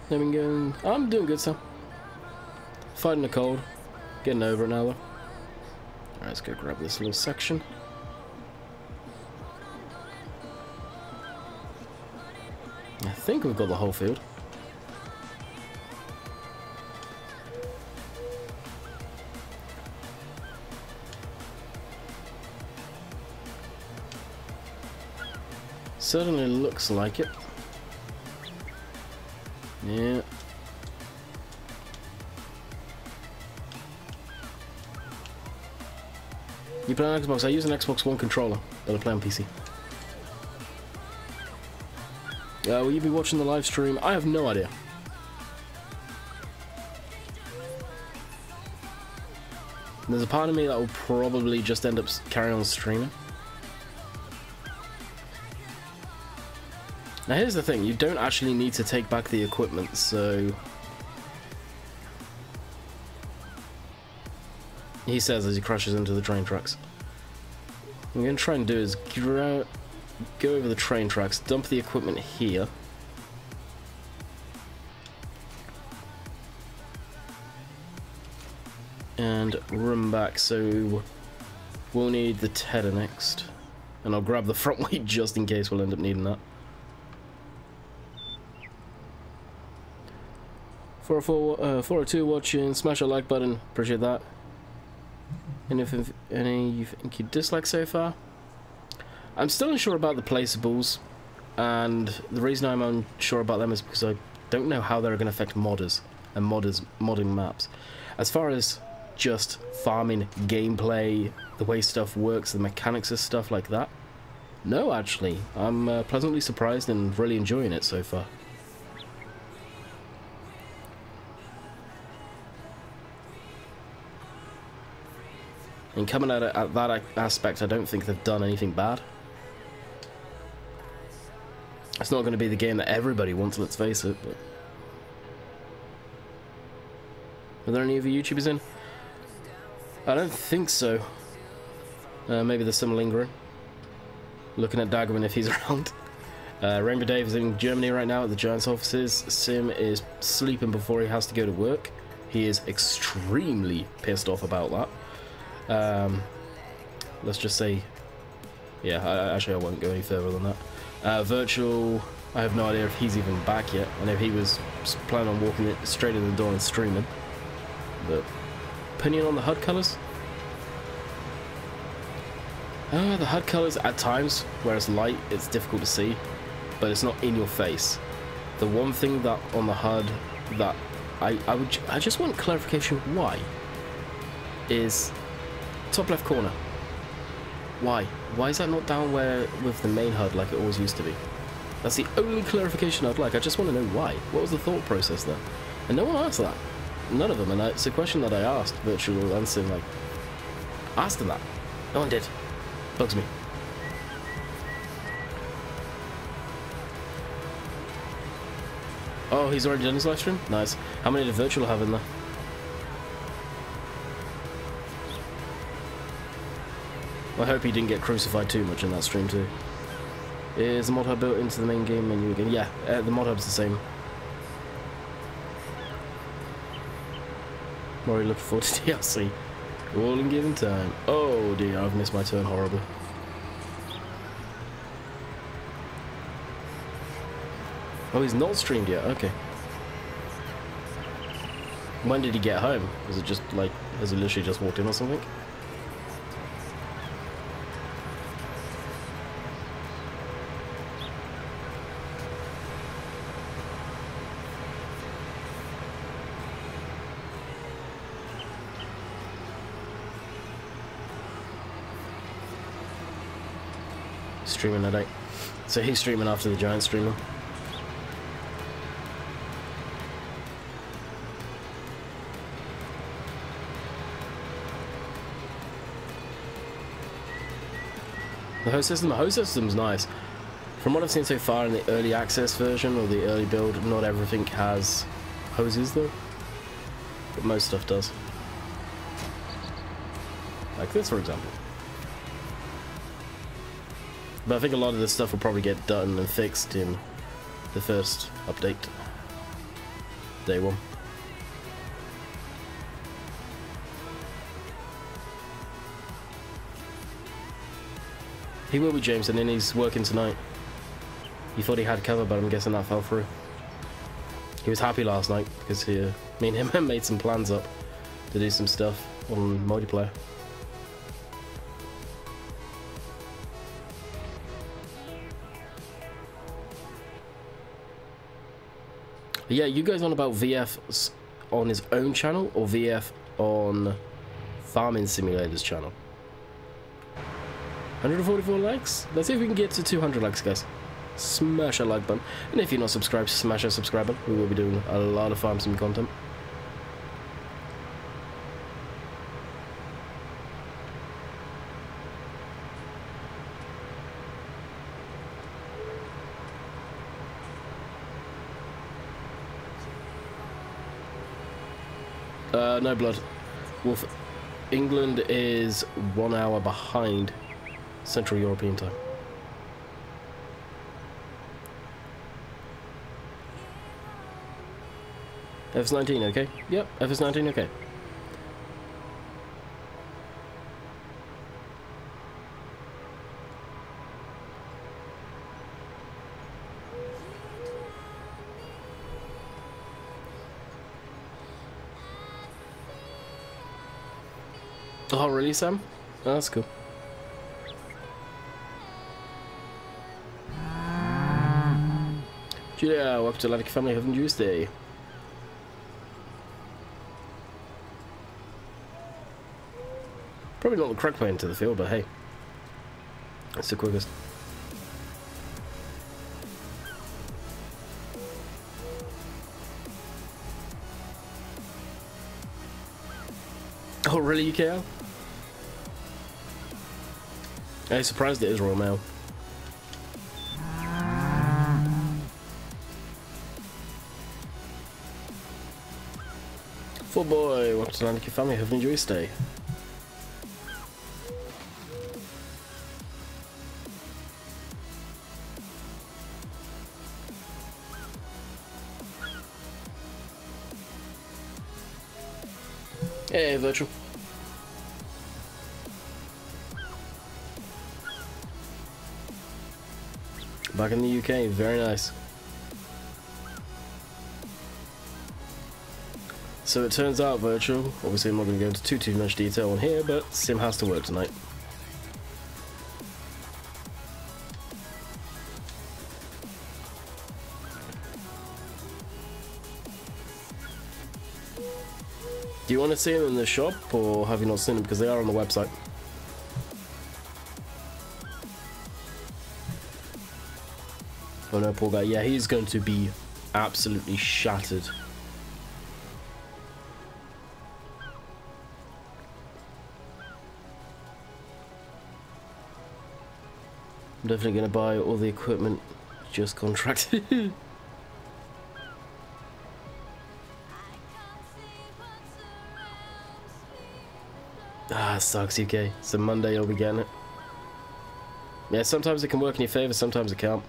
B: There we go. I'm doing good, sir. Fighting the cold. Getting over it now, though. Alright, let's go grab this little section. I think we've got the whole field. Certainly looks like it. Yeah. You play on Xbox? I use an Xbox One controller, but I play on PC. Will you be watching the live stream? I have no idea. There's a part of me that will probably just end up carrying on streaming. Now here's the thing, you don't actually need to take back the equipment, so... He says as he crashes into the train tracks. What I'm going to try and do is go over the train tracks, dump the equipment here. And run back, so we'll need the tedder next. And I'll grab the front weight just in case we'll end up needing that. 402 watching, smash a like button, appreciate that. And if any you think you dislike so far? I'm still unsure about the placeables, and the reason I'm unsure about them is because I don't know how they're going to affect modders and modding maps. As far as just farming gameplay, the way stuff works, the mechanics of stuff like that, no, actually, I'm pleasantly surprised and really enjoying it so far. And coming at it at that aspect, I don't think they've done anything bad. It's not going to be the game that everybody wants, let's face it. But are there any of you YouTubers in? I don't think so. Maybe there's some lingering. Looking at Daggerman if he's around. Rainbow Dave is in Germany right now at the Giants offices. Sim is sleeping before he has to go to work. He is extremely pissed off about that. Let's just say, yeah, actually I won't go any further than that. Virtual, I have no idea if he's even back yet. I know he was planning on walking it straight in the door and streaming. But, opinion on the HUD colours? The HUD colours at times, where it's light, it's difficult to see, but it's not in your face. The one thing that on the HUD that I just want clarification why is top left corner. Why? Why is that not down where with the main HUD like it always used to be? That's the only clarification I'd like. I just want to know why. What was the thought process there? And no one asked that. None of them. And it's a question that I asked Virtual and Sim, like, asked them that. No one did. Bugs me. Oh, he's already done his live stream? Nice. How many did Virtual have in there? I hope he didn't get crucified too much in that stream too. Is the mod hub built into the main game menu again? Yeah, the mod hub's the same. I'm already looking forward to DLC. All in given time. Oh dear, I've missed my turn horribly. Oh, he's not streamed yet, okay. When did he get home? Was it just like, has he literally just walked in or something? Streaming at 8. So he's streaming after the Giant streamer. The host system's nice. From what I've seen so far in the early access version or the early build, not everything has hoses though, but most stuff does. Like this, for example. But I think a lot of this stuff will probably get done and fixed in the first update. Day 1. He will be, James, and then he's working tonight. He thought he had cover, but I'm guessing that fell through. He was happy last night because me and him made some plans up to do some stuff on multiplayer. Yeah, you guys on about VF on his own channel or VF on Farming Simulator's channel? 144 likes? Let's see if we can get to 200 likes, guys. Smash that like button. And if you're not subscribed, smash that subscribe button. We will be doing a lot of Farm Sim content. No blood. Wolf. England is 1 hour behind Central European time. FS19, okay? Yep, FS19, okay. Oh, really, Sam? Oh, that's cool. Julia, welcome to Landykid family. Haven't you stay? Probably not the correct way into the field, but hey, it's the quickest. Oh, really, UKL? I'm surprised it is Royal Mail. Full boy, welcome to Landykid family. Have enjoyed your stay. Hey, virtual. Back in the UK, very nice. So it turns out, virtual, obviously I'm not going to go into too much detail on here, but Sim has to work tonight. Do you want to see them in the shop, or have you not seen them? Because they are on the website. Oh no, poor guy. Yeah, he's going to be absolutely shattered. I'm definitely going to buy all the equipment just contracted. Ah, sucks, UK. So Monday you'll be getting it. Yeah, sometimes it can work in your favour, sometimes it can't.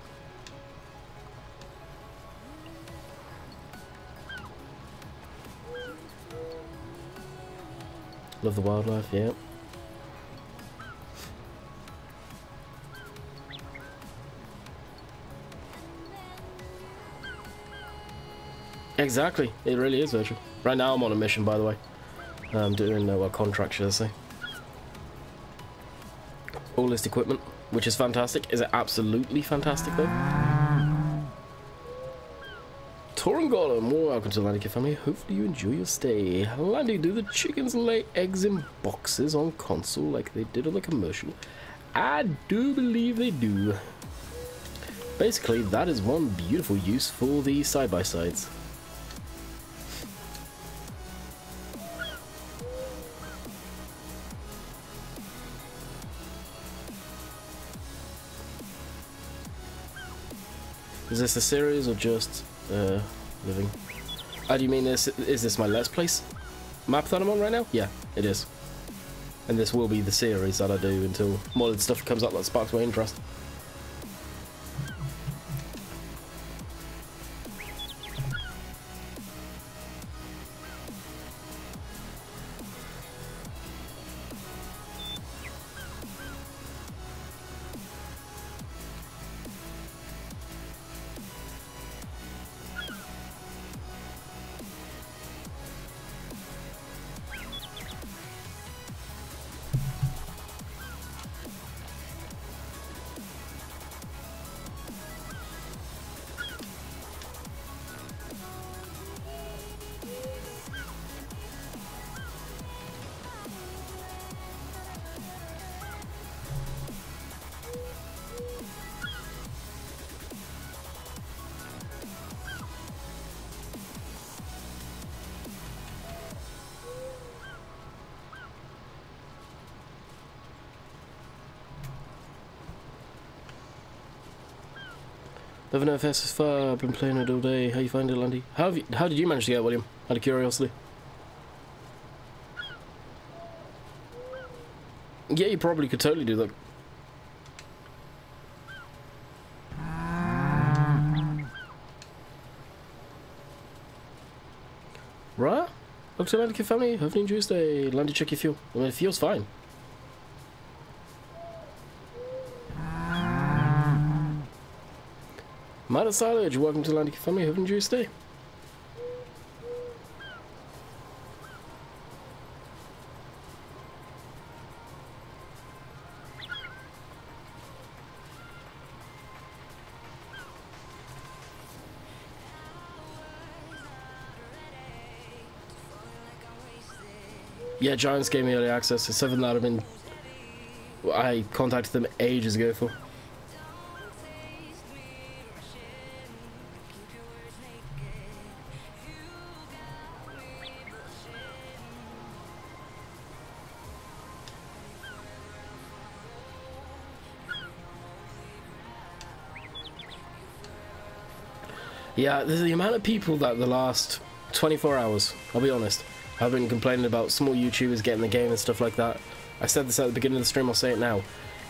B: Love the wildlife, yeah. Exactly, it really is virtual. Right now I'm on a mission, by the way. I'm doing a contract, should I say. All list equipment, which is fantastic. Is it absolutely fantastic, though? Torin Golem, welcome to Landykid family. Hopefully you enjoy your stay. Landy, do the chickens lay eggs in boxes on console like they did on the commercial? I do believe they do. Basically, that is one beautiful use for the side-by-sides. Is this a series or just living? Oh, do you mean this? Is this my Let's Place map that I'm on right now? Yeah, it is. And this will be the series that I do until modded stuff comes up that sparks my interest. Never know if this is far. I've been playing it all day. How you find it, Landy? How did you manage to get it, William? Out of curiosity. Yeah, you probably could totally do that. Right? Look to Landykid family. Hopefully enjoy Tuesday. Landy, check your fuel. I mean, it feels fine. Mada Silage, welcome to Landykid family. Hope you enjoy your stay. Yeah, Giants gave me early access. It's something that I contacted them ages ago for. Yeah, there's the amount of people that the last 24 hours, I'll be honest, I've been complaining about small YouTubers getting the game and stuff like that. I said this at the beginning of the stream, I'll say it now.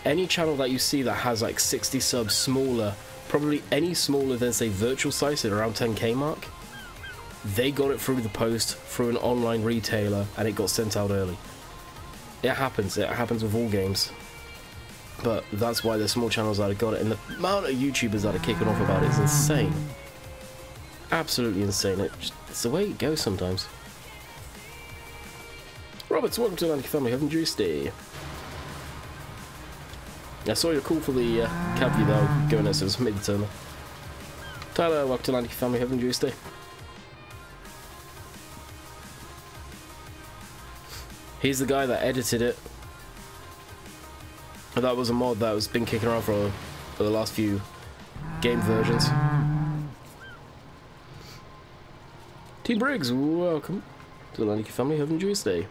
B: Any channel that you see that has like 60 subs smaller, probably any smaller than say Virtual Size at around 10k mark, they got it through the post, through an online retailer, and it got sent out early. It happens with all games. But that's why there's small channels that have got it, and the amount of YouTubers that are kicking off about it is insane. Absolutely insane. It's the way it goes sometimes. Roberts, welcome to the Landykid family. Haven't you stay? I saw your call for the cab view though, going as it was mid-turner. Tyler, welcome to the Landykid family. Haven't you stay? He's the guy that edited it. That was a mod that was been kicking around for the last few game versions. T Briggs, welcome to the Landykid family. Have a enjoyed day.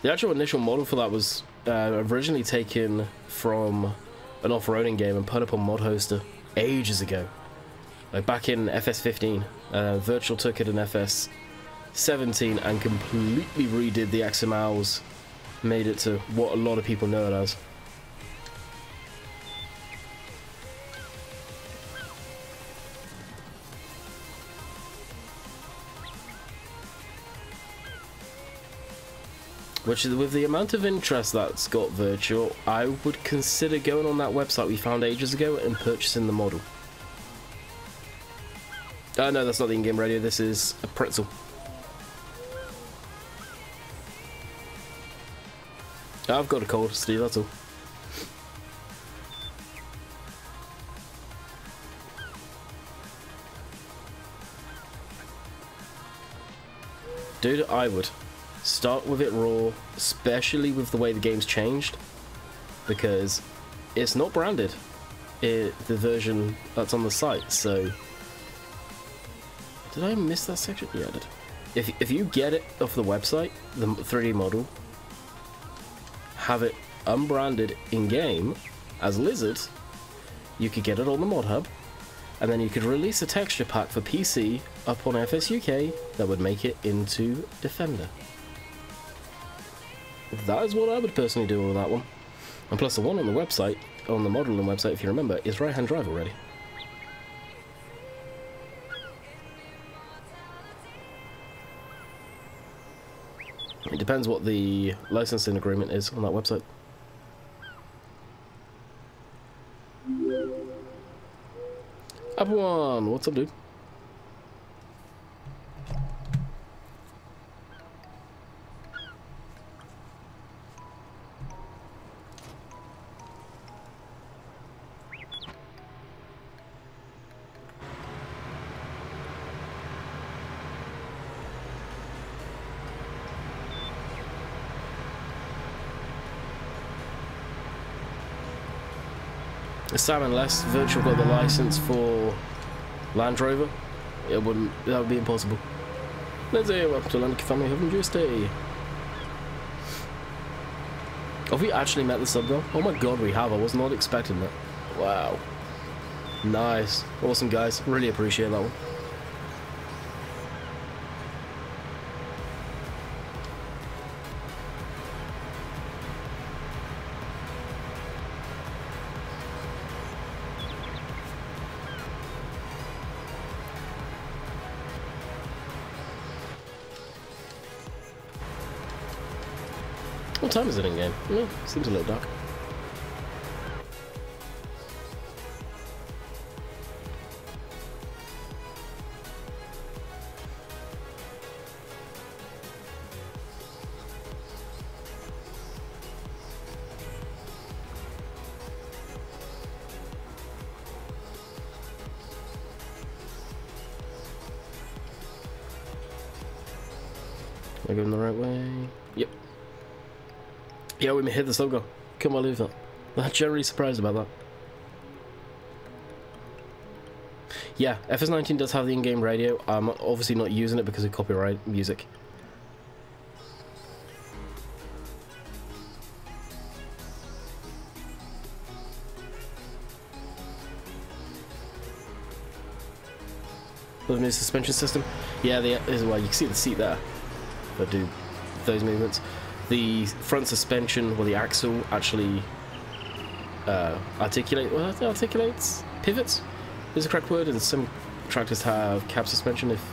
B: The actual initial model for that was originally taken from an off-roading game and put up on Mod Hoster ages ago, like back in FS15. Virtual took it in FS17 and completely redid the XMLs, made it to what a lot of people know it as. Which is, with the amount of interest that's got Virtual, I would consider going on that website we found ages ago and purchasing the model. No, that's not the in-game radio, this is a pretzel. I've got a cold, Steve, that's all. Dude, I would. Start with it raw, especially with the way the game's changed, because it's not branded, the version that's on the site. So did I miss that section? Yeah, I did. If you get it off the website, the 3D model, have it unbranded in game as Lizard, you could get it on the mod hub, and then you could release a texture pack for PC up on FSUK that would make it into Defender. That is what I would personally do with that one. And plus the one on the website, on the modeling website, if you remember, is right-hand drive already. It depends what the licensing agreement is on that website. Apple One, what's up, dude? Sam, unless Virtual got the license for Land Rover, that would be impossible. Let's say welcome to Landykid family, haven't you stay? Have we actually met the sub goal? Oh my god, we have. I was not expecting that. Wow. Nice. Awesome, guys. Really appreciate that one. What time is it in game? Well, seems a little dark. Am I going the right way? Yep. Yeah, we hit the logo. Can't believe that. I'm generally surprised about that. Yeah, FS19 does have the in-game radio. I'm obviously not using it because of copyright music. The new suspension system. Yeah, well, you can see the seat there. If I do those movements. The front suspension, or the axle, actually articulates, pivots is a correct word, and some tractors have cab suspension. If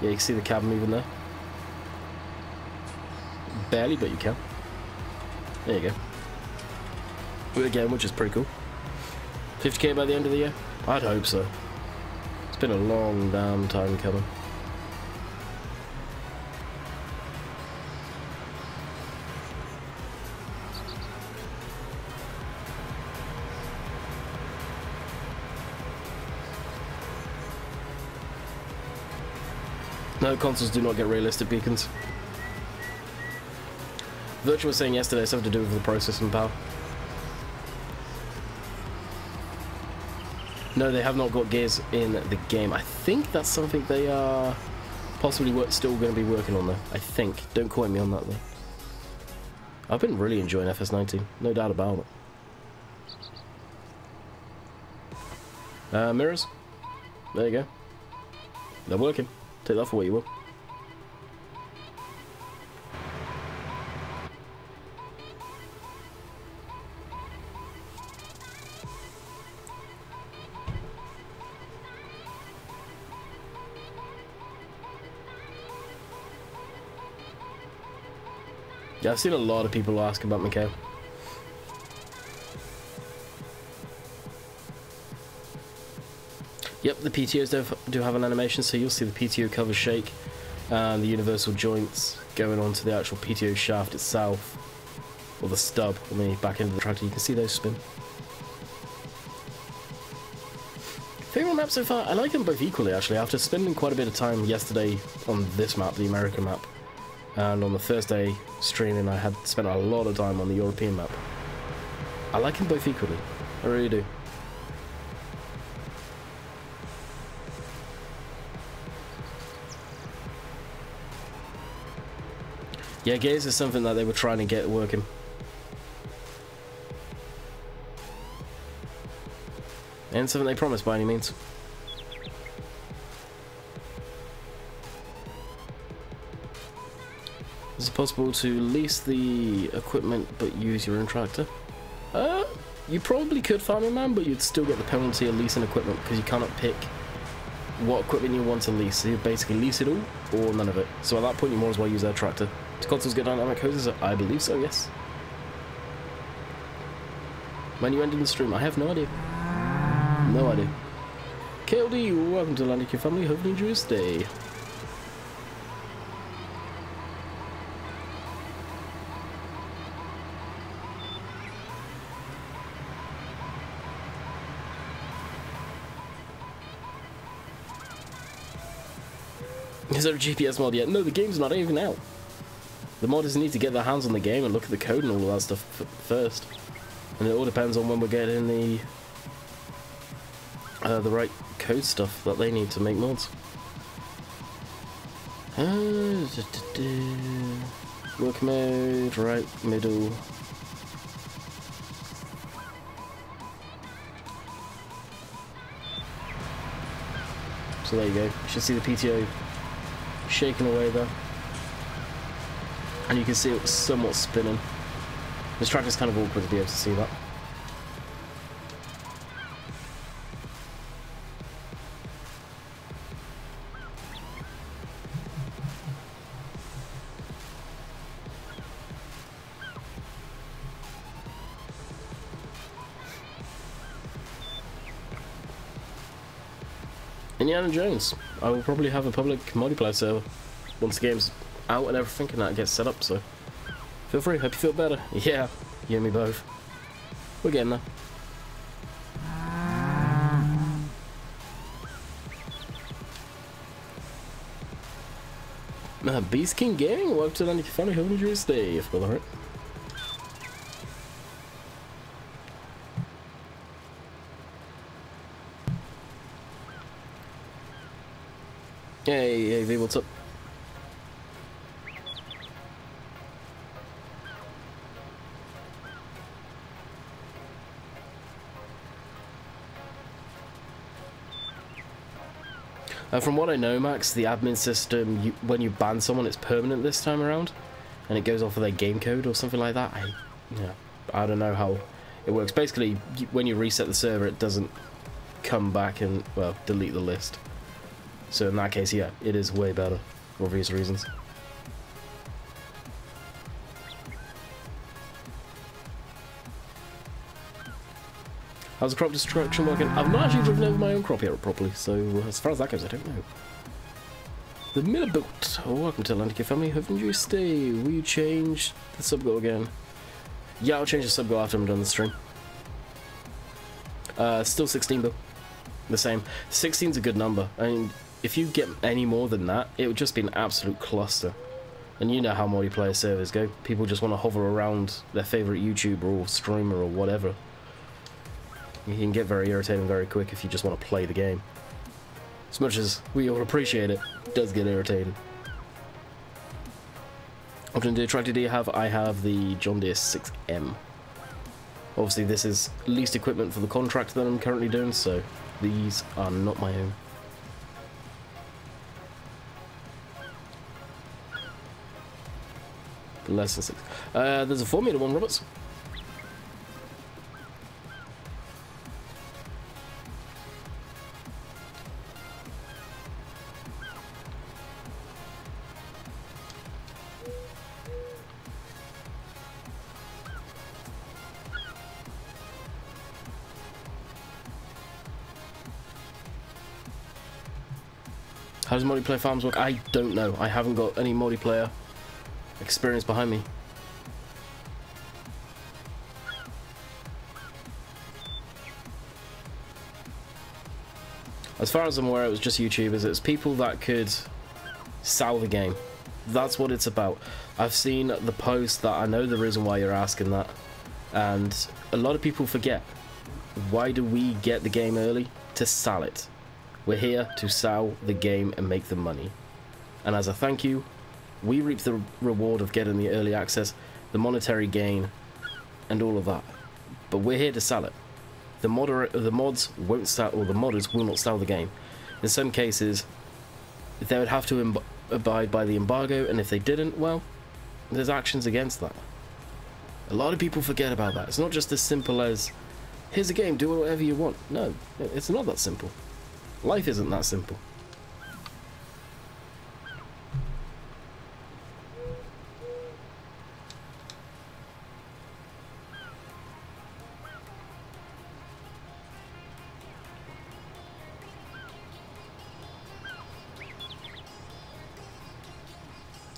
B: yeah, you can see the cab moving there. Barely, but you can. There you go. But again, which is pretty cool. 50k by the end of the year? I'd hope so. It's been a long damn time coming. No, consoles do not get realistic beacons. Virtual was saying yesterday it's something to do with the processing power. No, they have not got gears in the game. I think that's something they are possibly still going to be working on though. I think. Don't quote me on that though. I've been really enjoying FS19, no doubt about it. Mirrors. There you go. They're working. Take that for what you will. Yeah, I've seen a lot of people ask about Mikhail. Yep, the PTOs do have an animation, so you'll see the PTO cover shake and the universal joints going onto the actual PTO shaft itself, or the stub on the back end of the tractor. You can see those spin. Favorite map so far? I like them both equally actually. After spending quite a bit of time yesterday on this map, the American map, and on the Thursday streaming I had spent a lot of time on the European map. I like them both equally. I really do. Yeah, gears is something that they were trying to get working. And something they promised by any means. Is it possible to lease the equipment but use your own tractor? You probably could, Farming Man, but you'd still get the penalty of leasing equipment because you cannot pick what equipment you want to lease. So you basically lease it all or none of it. So at that point you might as well use their tractor. Do consoles get dynamic hoses? I believe so, yes. When you ended the stream? I have no idea. No idea. KLD, welcome to the Landykid family. Hope you enjoy your stay. Is there a GPS mod yet? No, the game's not even out. The modders need to get their hands on the game and look at the code and all of that stuff first. And it all depends on when we're getting the right code stuff that they need to make mods. Work mode, right, middle. So there you go. You should see the PTO shaking away there. And you can see it somewhat spinning. This tractor's kind of awkward to be able to see that. Indiana Jones. I will probably have a public multiplayer server once the game's out and everything and that gets set up, so feel free, hope you feel better. Yeah, you and me both. We're getting there. Beast King Gaming, welcome to Landykid Funny, hope you enjoy your stay, if all right. Hey, AV, what's up? From what I know, Max, the admin system, when you ban someone, it's permanent this time around, and it goes off of their game code or something like that. I don't know how it works. Basically, when you reset the server, it doesn't come back and, well, delete the list. So in that case, yeah, it is way better, for obvious reasons. How's the crop destruction working? I've not actually driven over my own crop yet properly, so as far as that goes, I don't know. The Millerboat. Oh, welcome to Landykid family. Hope you enjoy your stay. Will you change the sub-goal again? Yeah, I'll change the sub-goal after I'm done the stream. Still 16 though. The same. 16's a good number. I mean, if you get any more than that, it would just be an absolute cluster. And you know how multiplayer servers go. People just want to hover around their favourite YouTuber or streamer or whatever. You can get very irritating very quick if you just want to play the game. As much as we all appreciate it, it does get irritating. What kind of tractor do you have? I have the John Deere 6M. Obviously this is leased equipment for the contract that I'm currently doing, so these are not my own. Less than 6. There's a 4-meter one, Roberts. How does multiplayer farms work? I don't know. I haven't got any multiplayer experience behind me. As far as I'm aware, it was just YouTubers. It's people that could sell the game. That's what it's about. I've seen the post that I know the reason why you're asking that, and a lot of people forget. Why do we get the game early? To sell it. We're here to sell the game and make the money. And as a thank you, we reap the reward of getting the early access, the monetary gain, and all of that. But we're here to sell it. The mods won't sell, or the modders will not sell the game. In some cases, they would have to abide by the embargo, and if they didn't, well, there's actions against that. A lot of people forget about that. It's not just as simple as, here's a game, do whatever you want. No, it's not that simple. Life isn't that simple.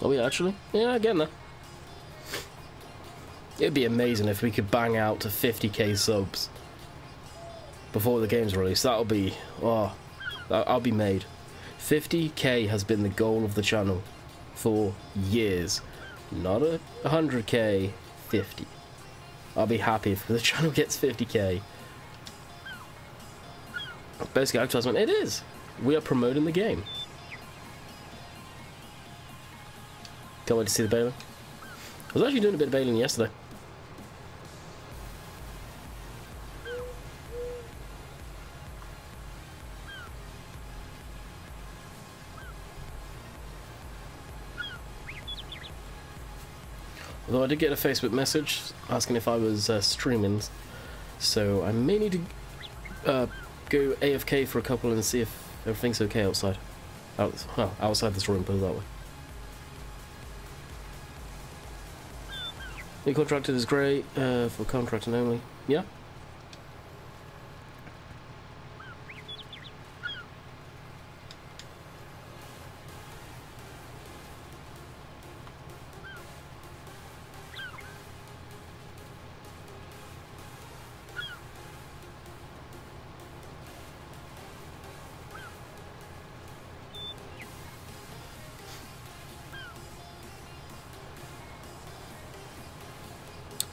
B: Oh yeah, actually? Yeah, again there. It'd be amazing if we could bang out to 50k subs before the game's released. That'll be... oh, I'll be made. 50k has been the goal of the channel for years. Not 100k, 50. I'll be happy if the channel gets 50k. Basic advertisement, it is. We are promoting the game. Can't wait to see the baling. I was actually doing a bit of baling yesterday. Although I did get a Facebook message asking if I was streaming, so I may need to go AFK for a couple and see if everything's okay outside. Outside this room, put it that way. New contracted is great for contracting only. Yeah.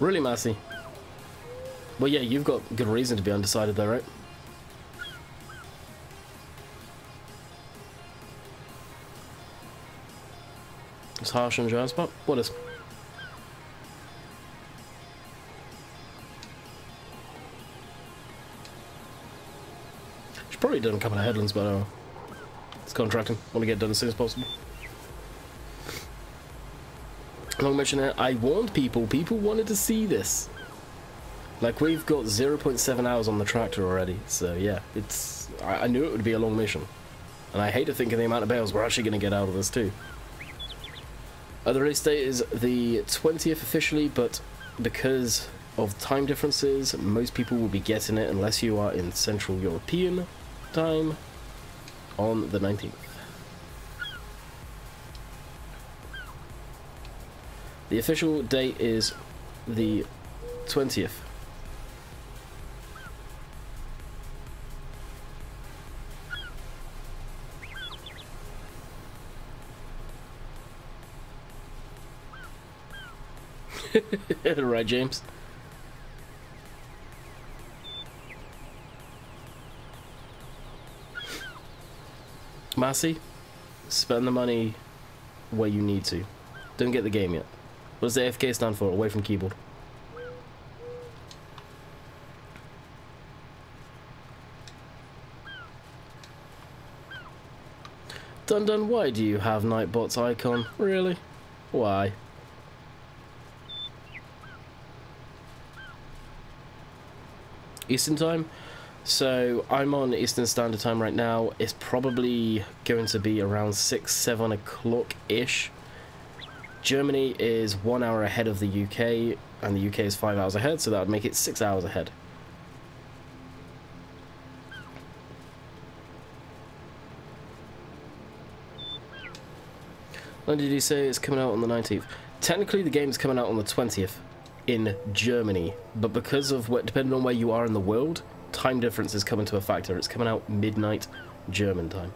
B: Really, Massey? Well, yeah, you've got good reason to be undecided though, right? It's harsh on John's spot. What is? Should probably done a couple of headlands, but it's contracting. Want to get it done as soon as possible. Long mission here. I warned people. People wanted to see this. Like, we've got 0.7 hours on the tractor already. So, yeah, it's... I knew it would be a long mission. And I hate to think of the amount of bales we're actually going to get out of this, too. The release date is the 20th officially, but because of time differences, most people will be getting it, unless you are in Central European time, on the 19th. The official date is the 20th. Right, James? Massey, spend the money where you need to. Don't get the game yet. What does the AFK stand for? Away from keyboard. Dun, why do you have Nightbot's icon? Really? Why? Eastern time? So I'm on Eastern Standard Time right now. It's probably going to be around 6-7 o'clock-ish. Germany is 1 hour ahead of the UK, and the UK is 5 hours ahead, so that would make it 6 hours ahead. When did you say it's coming out on the 19th? Technically the game's coming out on the 20th in Germany, but because of what, depending on where you are in the world, time difference is coming to a factor. It's coming out midnight German time.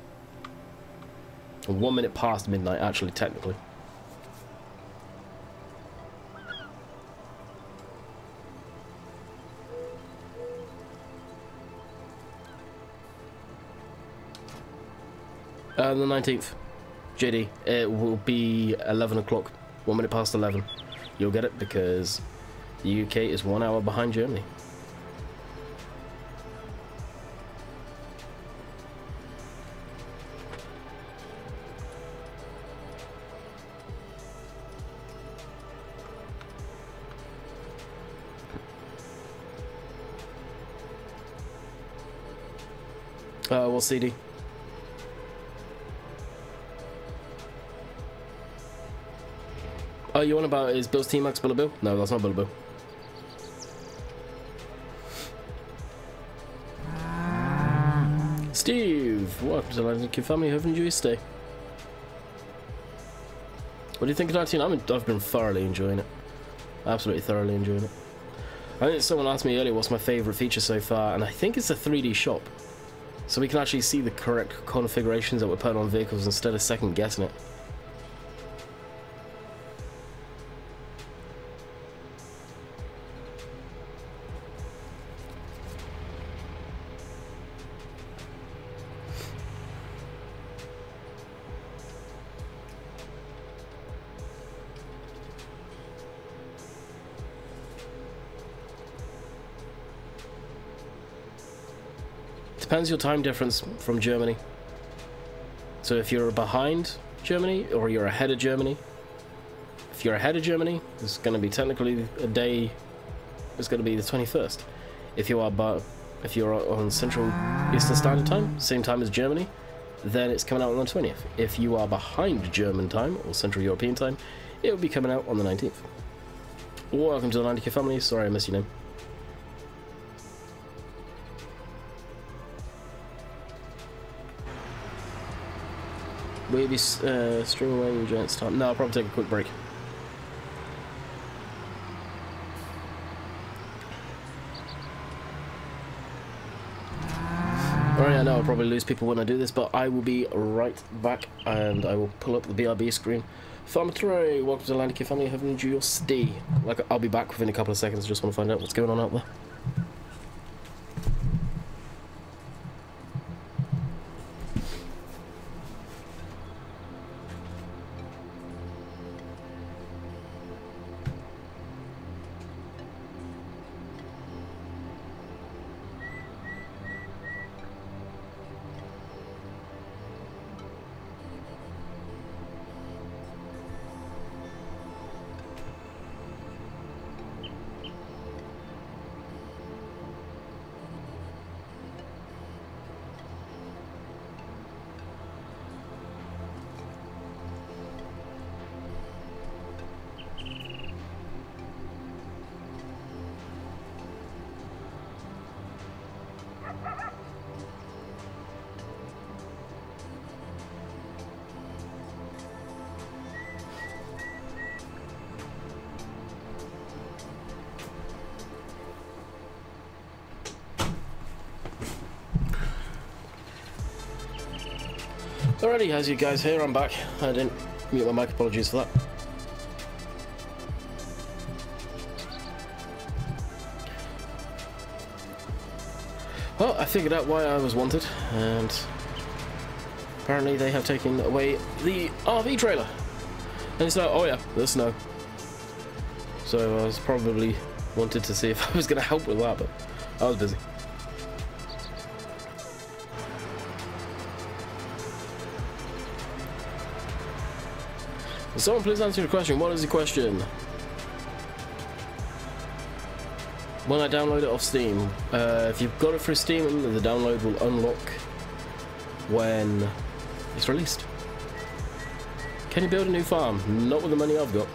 B: 1 minute past midnight, actually, technically. The 19th, JD, it will be 11 o'clock, 1 minute past 11. You'll get it because the UK is 1 hour behind Germany. What CD? Oh, you on about is Bill's T-Max Bill Bill? No, that's not Bill Bill. Steve, welcome to the Landykid family. Hope you enjoy your stay. What do you think of 19? I've been thoroughly enjoying it. Absolutely thoroughly enjoying it. I think someone asked me earlier what's my favourite feature so far, and I think it's the 3D shop. So we can actually see the correct configurations that we're putting on vehicles instead of second guessing it. Depends your time difference from Germany. So if you're behind Germany or you're ahead of Germany, if you're ahead of Germany, it's going to be technically a day. It's going to be the 21st. If you're on Central Eastern Standard Time, same time as Germany, then it's coming out on the 20th. If you are behind German time or Central European time, it will be coming out on the 19th. Welcome to the Landykid family. Sorry I missed your name. Will you be streaming away in Giants time? No, I'll probably take a quick break. Alright, I know I'll probably lose people when I do this, but I will be right back, and I will pull up the BRB screen. Farmer Troy, welcome to the Landykid family, I hope you enjoy your stay. Like, I'll be back within a couple of seconds, I just want to find out what's going on out there. Alrighty, as you guys hear, I'm back. I didn't mute my mic, apologies for that. Well, I figured out why I was wanted, and apparently they have taken away the RV trailer. And it's like, oh yeah, the snow. So I was probably wanted to see if I was going to help with that, but I was busy. Someone please answer the question. What is the question? When I download it off Steam, if you've got it through Steam, the download will unlock when it's released. Can you build a new farm? Not with the money I've got.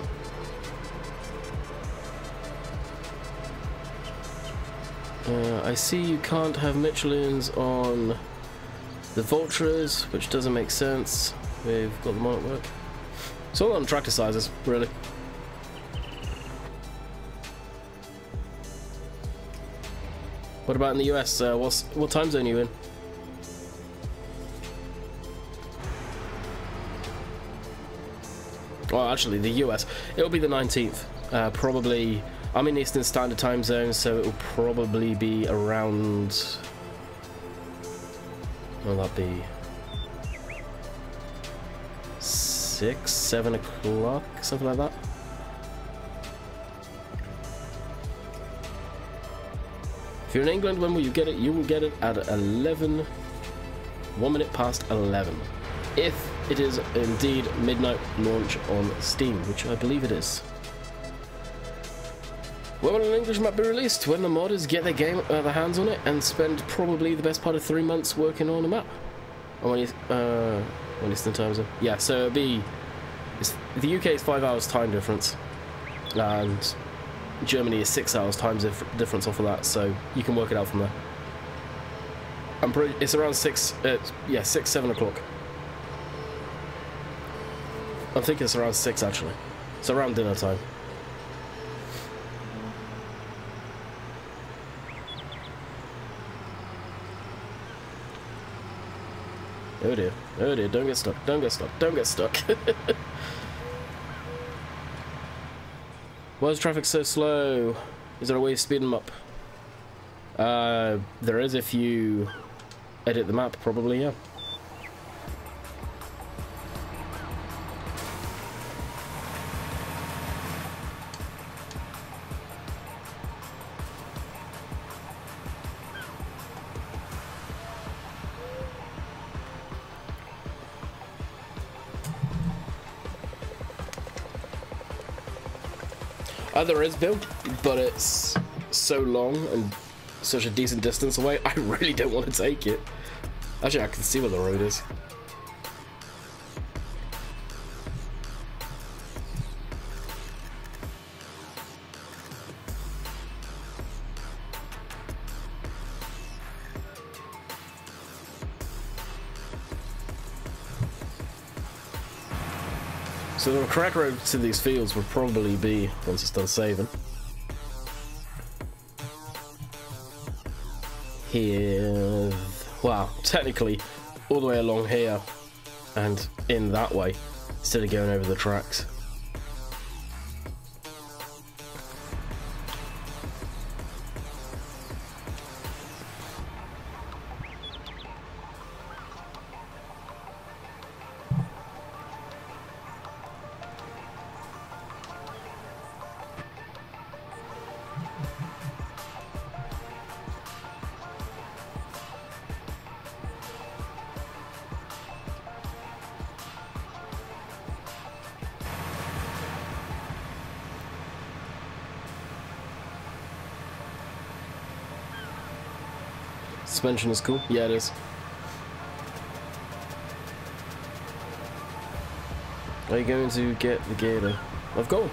B: I see you can't have Michelins on the Vultures, which doesn't make sense. We've got them on at work. It's all on tractor sizes, really. What about in the US? What time zone are you in? Well, actually, the US. It'll be the 19th. Probably. I'm in Eastern Standard Time Zone, so it'll probably be around. What will that be? 6, 7 o'clock, something like that. If you're in England, when will you get it? You will get it at 11, 1 minute past 11. If it is indeed midnight launch on Steam, which I believe it is. When will an English map be released? When the modders get their hands on it and spend probably the best part of 3 months working on a map. And when you, when Eastern time zone. Yeah, so it'll be. The UK is 5 hours time difference, and Germany is 6 hours time difference off of that. So you can work it out from there. I'm pretty. It's around 6. Yeah, 6, 7 o'clock. I think it's around 6 actually. It's around dinner time. Oh dear, don't get stuck, don't get stuck, don't get stuck. Why is traffic so slow? Is there a way to speed them up? There is if you edit the map, probably, yeah. There is build, but it's so long and such a decent distance away, I really don't want to take it. Actually, I can see where the road is. So the correct road to these fields would probably be, once it's done saving, here. Well, technically, all the way along here and in that way, instead of going over the tracks. Suspension is cool. Yeah, it is. Are you going to get the gator? I've got one.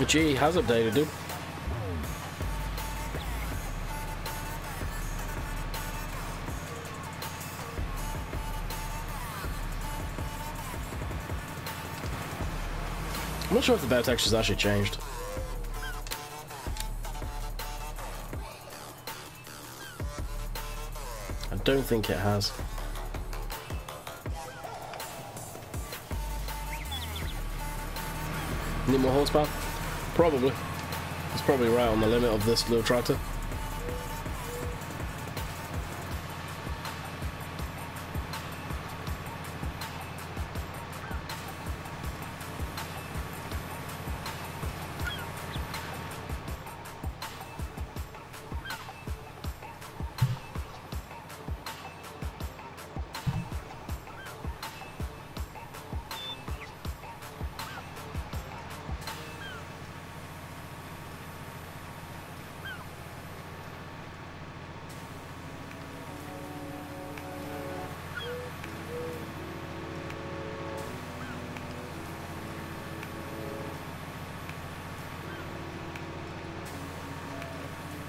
B: Gee, has updated, dude. I'm not sure if the bear texture's actually changed. I don't think it has. Need more horsepower? Probably. It's probably right on the limit of this little tractor.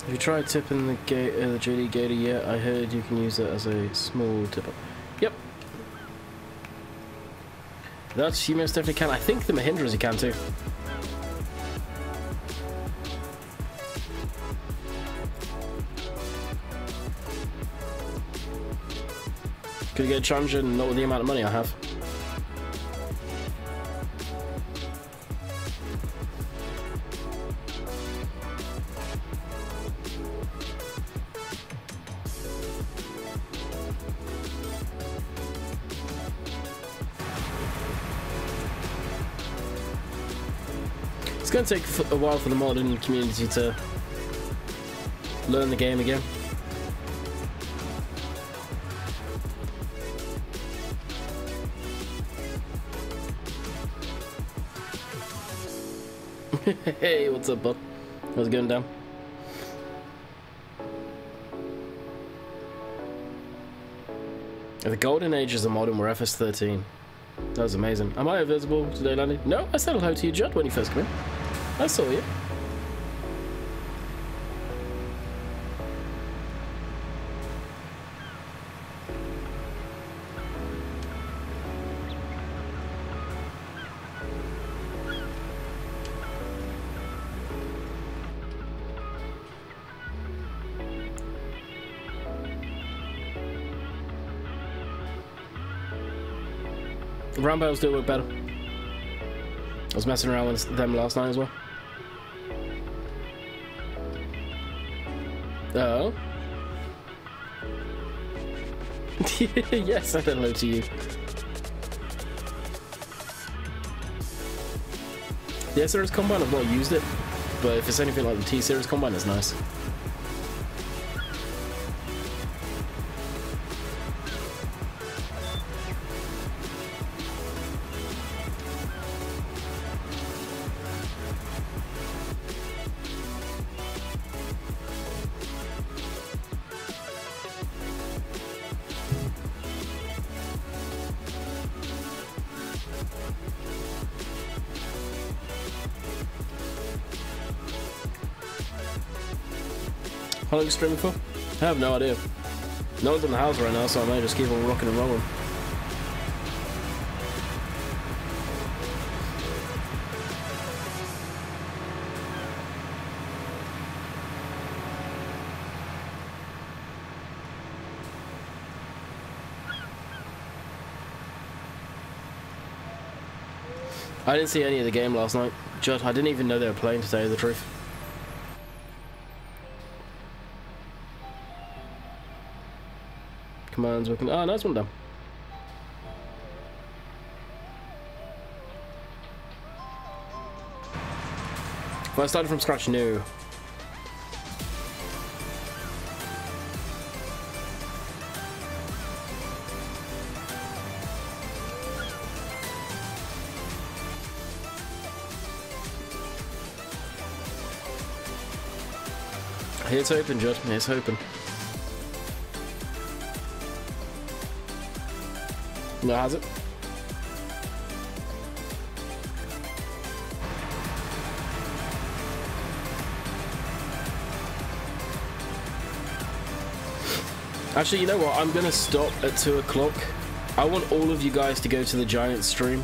B: Have you tried tipping the JD Gator yet? I heard you can use it as a small tipper. Yep. That's, you most definitely can. I think the Mahindras you can too. Could you get a challenge and not with the amount of money I have? It's going to take a while for the modding community to learn the game again. Hey, what's up, bud? How's it going down? The golden ages of modding were FS13. That was amazing. Am I invisible today, Landy? No, I said hello to you, Judd, when you first came in. I saw you. Round barrels do work better. I was messing around with them last night as well. Oh. Yes, I said hello to you. The S-Series Combine, I've not used it, but if it's anything like the T-Series Combine, it's nice. How long are you streaming for? I have no idea. No one's in the house right now, so I may just keep on rocking and rolling. I didn't see any of the game last night. Judd, I didn't even know they were playing, to tell you the truth. Commands working. Oh, nice one done. If I started from scratch, no. It's open, Judd. It's open. No, has it? Actually, you know what? I'm gonna stop at 2 o'clock. I want all of you guys to go to the Giants stream.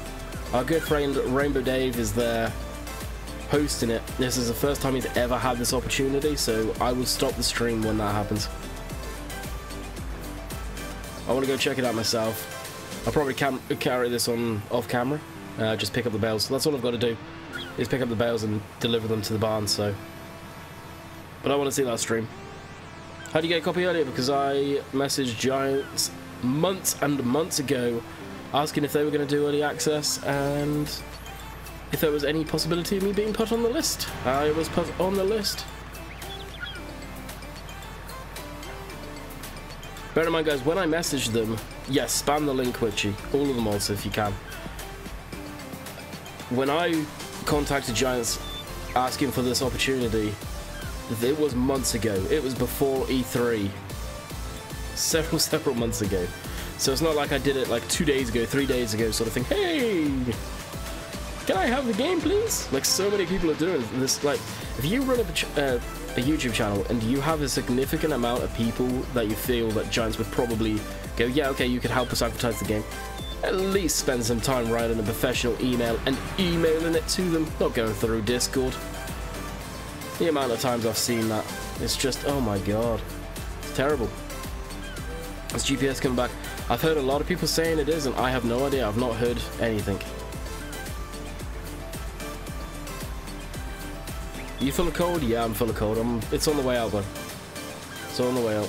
B: Our good friend Rainbow Dave is there hosting it. This is the first time he's ever had this opportunity, so I will stop the stream when that happens. I want to go check it out myself. I'll probably carry this on off camera, just pick up the bales. That's all I've got to do, is pick up the bales and deliver them to the barn. So, but I want to see that stream. How do you get a copy earlier? Because I messaged Giants months and months ago asking if they were going to do early access and if there was any possibility of me being put on the list. I was put on the list. Bear in mind, guys, when I messaged them, yes, spam the link, Witchy. All of them also, if you can. When I contacted Giants asking for this opportunity, it was months ago. It was before E3. Several months ago. So it's not like I did it like 2 days ago, 3 days ago sort of thing. Hey! Can I have the game, please? Like, so many people are doing this. Like, if you run a YouTube channel and you have a significant amount of people that you feel that Giants would probably go, yeah, okay, you could help us advertise the game, at least spend some time writing a professional email and emailing it to them, not going through Discord. The amount of times I've seen that, it's just, oh my god, it's terrible. Is GPS coming back? I've heard a lot of people saying it is, and I have no idea. I've not heard anything. You full of cold? Yeah, I'm full of cold. It's on the way out, though. It's on the way out.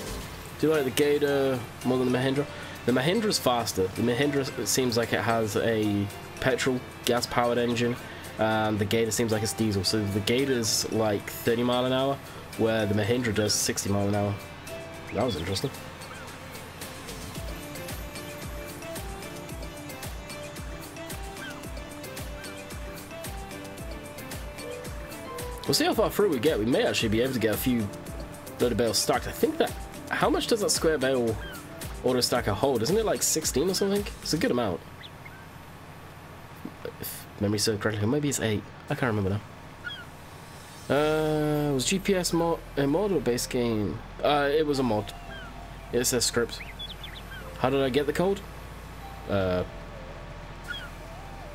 B: Do you like the Gator more than the Mahindra? The Mahindra's faster. The Mahindra, it seems like it has a petrol, gas-powered engine, and the Gator seems like it's diesel. So the Gator's like 30 mile an hour, where the Mahindra does 60 mile an hour. That was interesting. We'll see how far through we get. We may actually be able to get a few load of bales stacked. I think that... How much does that square bale auto stacker hold? Isn't it like 16 or something? It's a good amount. If memory serves correctly. Maybe it's 8. I can't remember now. Was GPS a mod or base game? It was a mod. It says script. How did I get the code?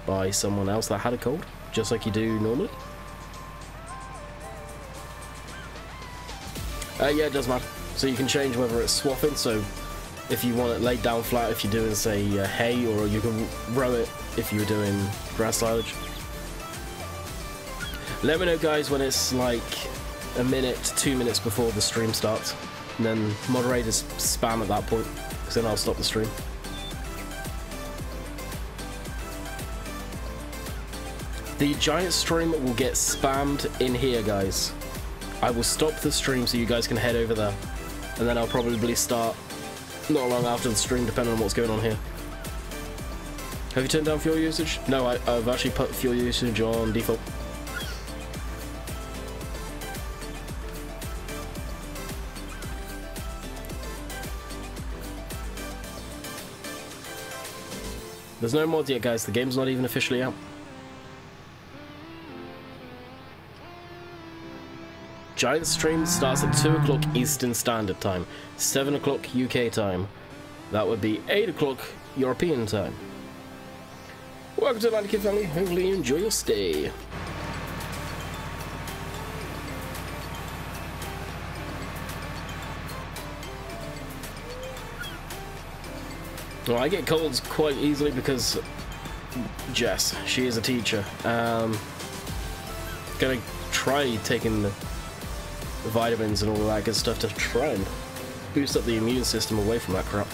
B: By someone else that had a code. Just like you do normally. Yeah, it does matter. So you can change whether it's swapping, so if you want it laid down flat if you're doing, say, hay, or you can row it if you're doing grass silage. Let me know, guys, when it's like a minute, 2 minutes before the stream starts. And then moderators spam at that point, because then I'll stop the stream. The giant stream will get spammed in here, guys. I will stop the stream so you guys can head over there, and then I'll probably start not long after the stream, depending on what's going on here. Have you turned down fuel usage? No, I've actually put fuel usage on default. There's no mods yet, guys. The game's not even officially out. Giants stream starts at 2 o'clock Eastern Standard Time, 7 o'clock UK time. That would be 8 o'clock European time. Welcome to the Landykid family. Hopefully you enjoy your stay. Well, I get colds quite easily because Jess, she is a teacher. Gonna try taking the vitamins and all that good stuff to try and boost up the immune system away from that crap.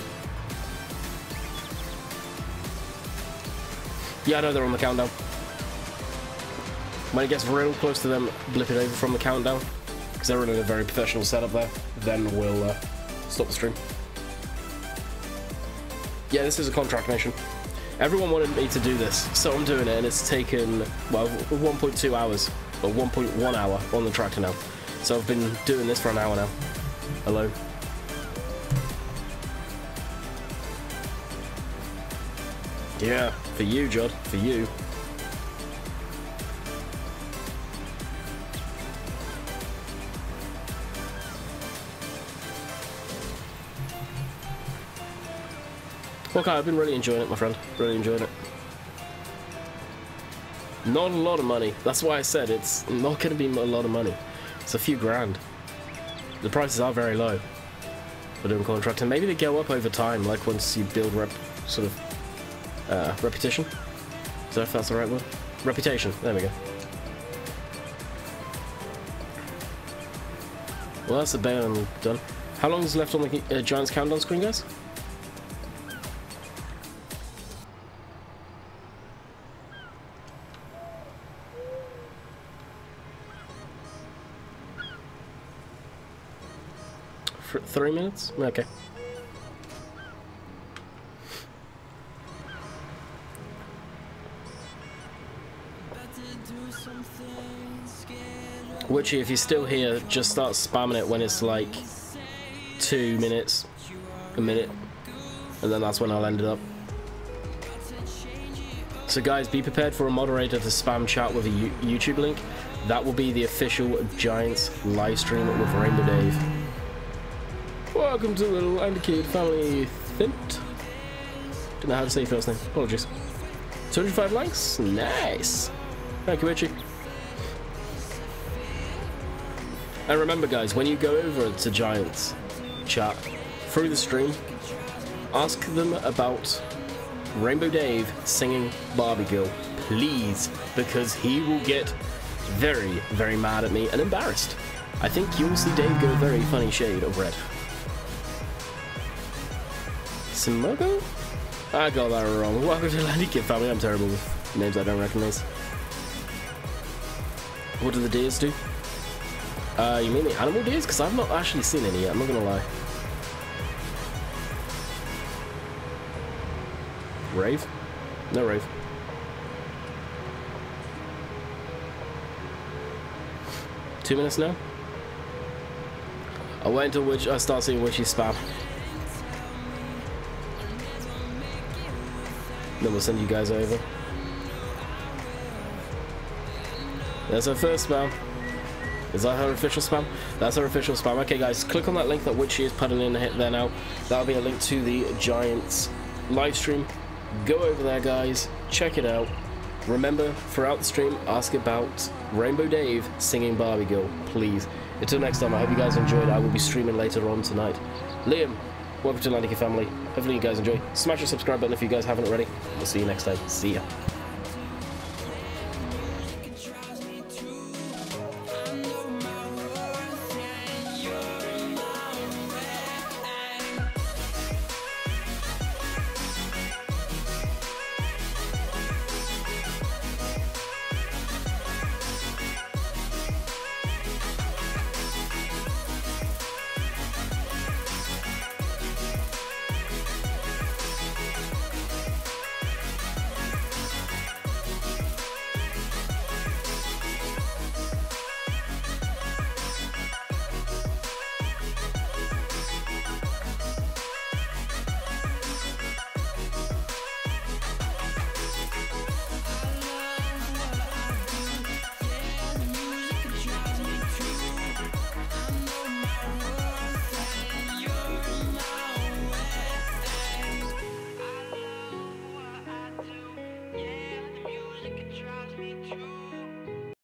B: Yeah, I know they're on the countdown. When it gets real close to them blipping over from the countdown, because they're running a very professional setup there, then we'll stop the stream. Yeah, this is a contract mission. Everyone wanted me to do this, so I'm doing it, and it's taken, well, 1.2 hours, or 1.1 hour on the tractor now. So I've been doing this for an hour now, alone. Yeah, for you, Judd, for you. Okay, I've been really enjoying it, my friend. Really enjoying it. Not a lot of money. That's why I said it's not going to be a lot of money. It's a few grand. The prices are very low for doing contracting. Maybe they go up over time, like once you build reputation. Is that if that's the right word? Reputation. There we go. Well, that's the bale done. How long is left on the Giants countdown screen, guys? For 3 minutes? Okay. Witchy, if you're still here, just start spamming it when it's like 2 minutes, a minute, and then that's when I'll end it up. So guys, be prepared for a moderator to spam chat with a YouTube link. That will be the official Giants live stream with Rainbow Dave. Welcome to the Landykid family. Thint. Don't know how to say your first name. Apologies. 205 likes. Nice. Thank you, Witchy. And remember, guys, when you go over to Giants chat through the stream, ask them about Rainbow Dave singing Barbie Girl, please, because he will get very, very mad at me and embarrassed. I think you'll see Dave go a very funny shade of red. Simogo? I got that wrong. Welcome to the Landykid family. I'm terrible with names I don't recognize. What do the deers do? You mean the animal deers? Because I've not actually seen any yet, I'm not gonna lie. Rave? No rave. Two minutes now? I'll wait until I start seeing Witchy spam. Then we'll send you guys over. There's our first spam. Is that her official spam? That's her official spam. Okay guys, click on that link that Witchy is putting in there now. That'll be a link to the Giants live stream. Go over there guys, check it out. Remember, throughout the stream, ask about Rainbow Dave singing Barbie Girl, please. Until next time, I hope you guys enjoyed. I will be streaming later on tonight. Liam, welcome to the Landykid family. Hopefully you guys enjoy. Smash the subscribe button if you guys haven't already. We'll see you next time. See ya.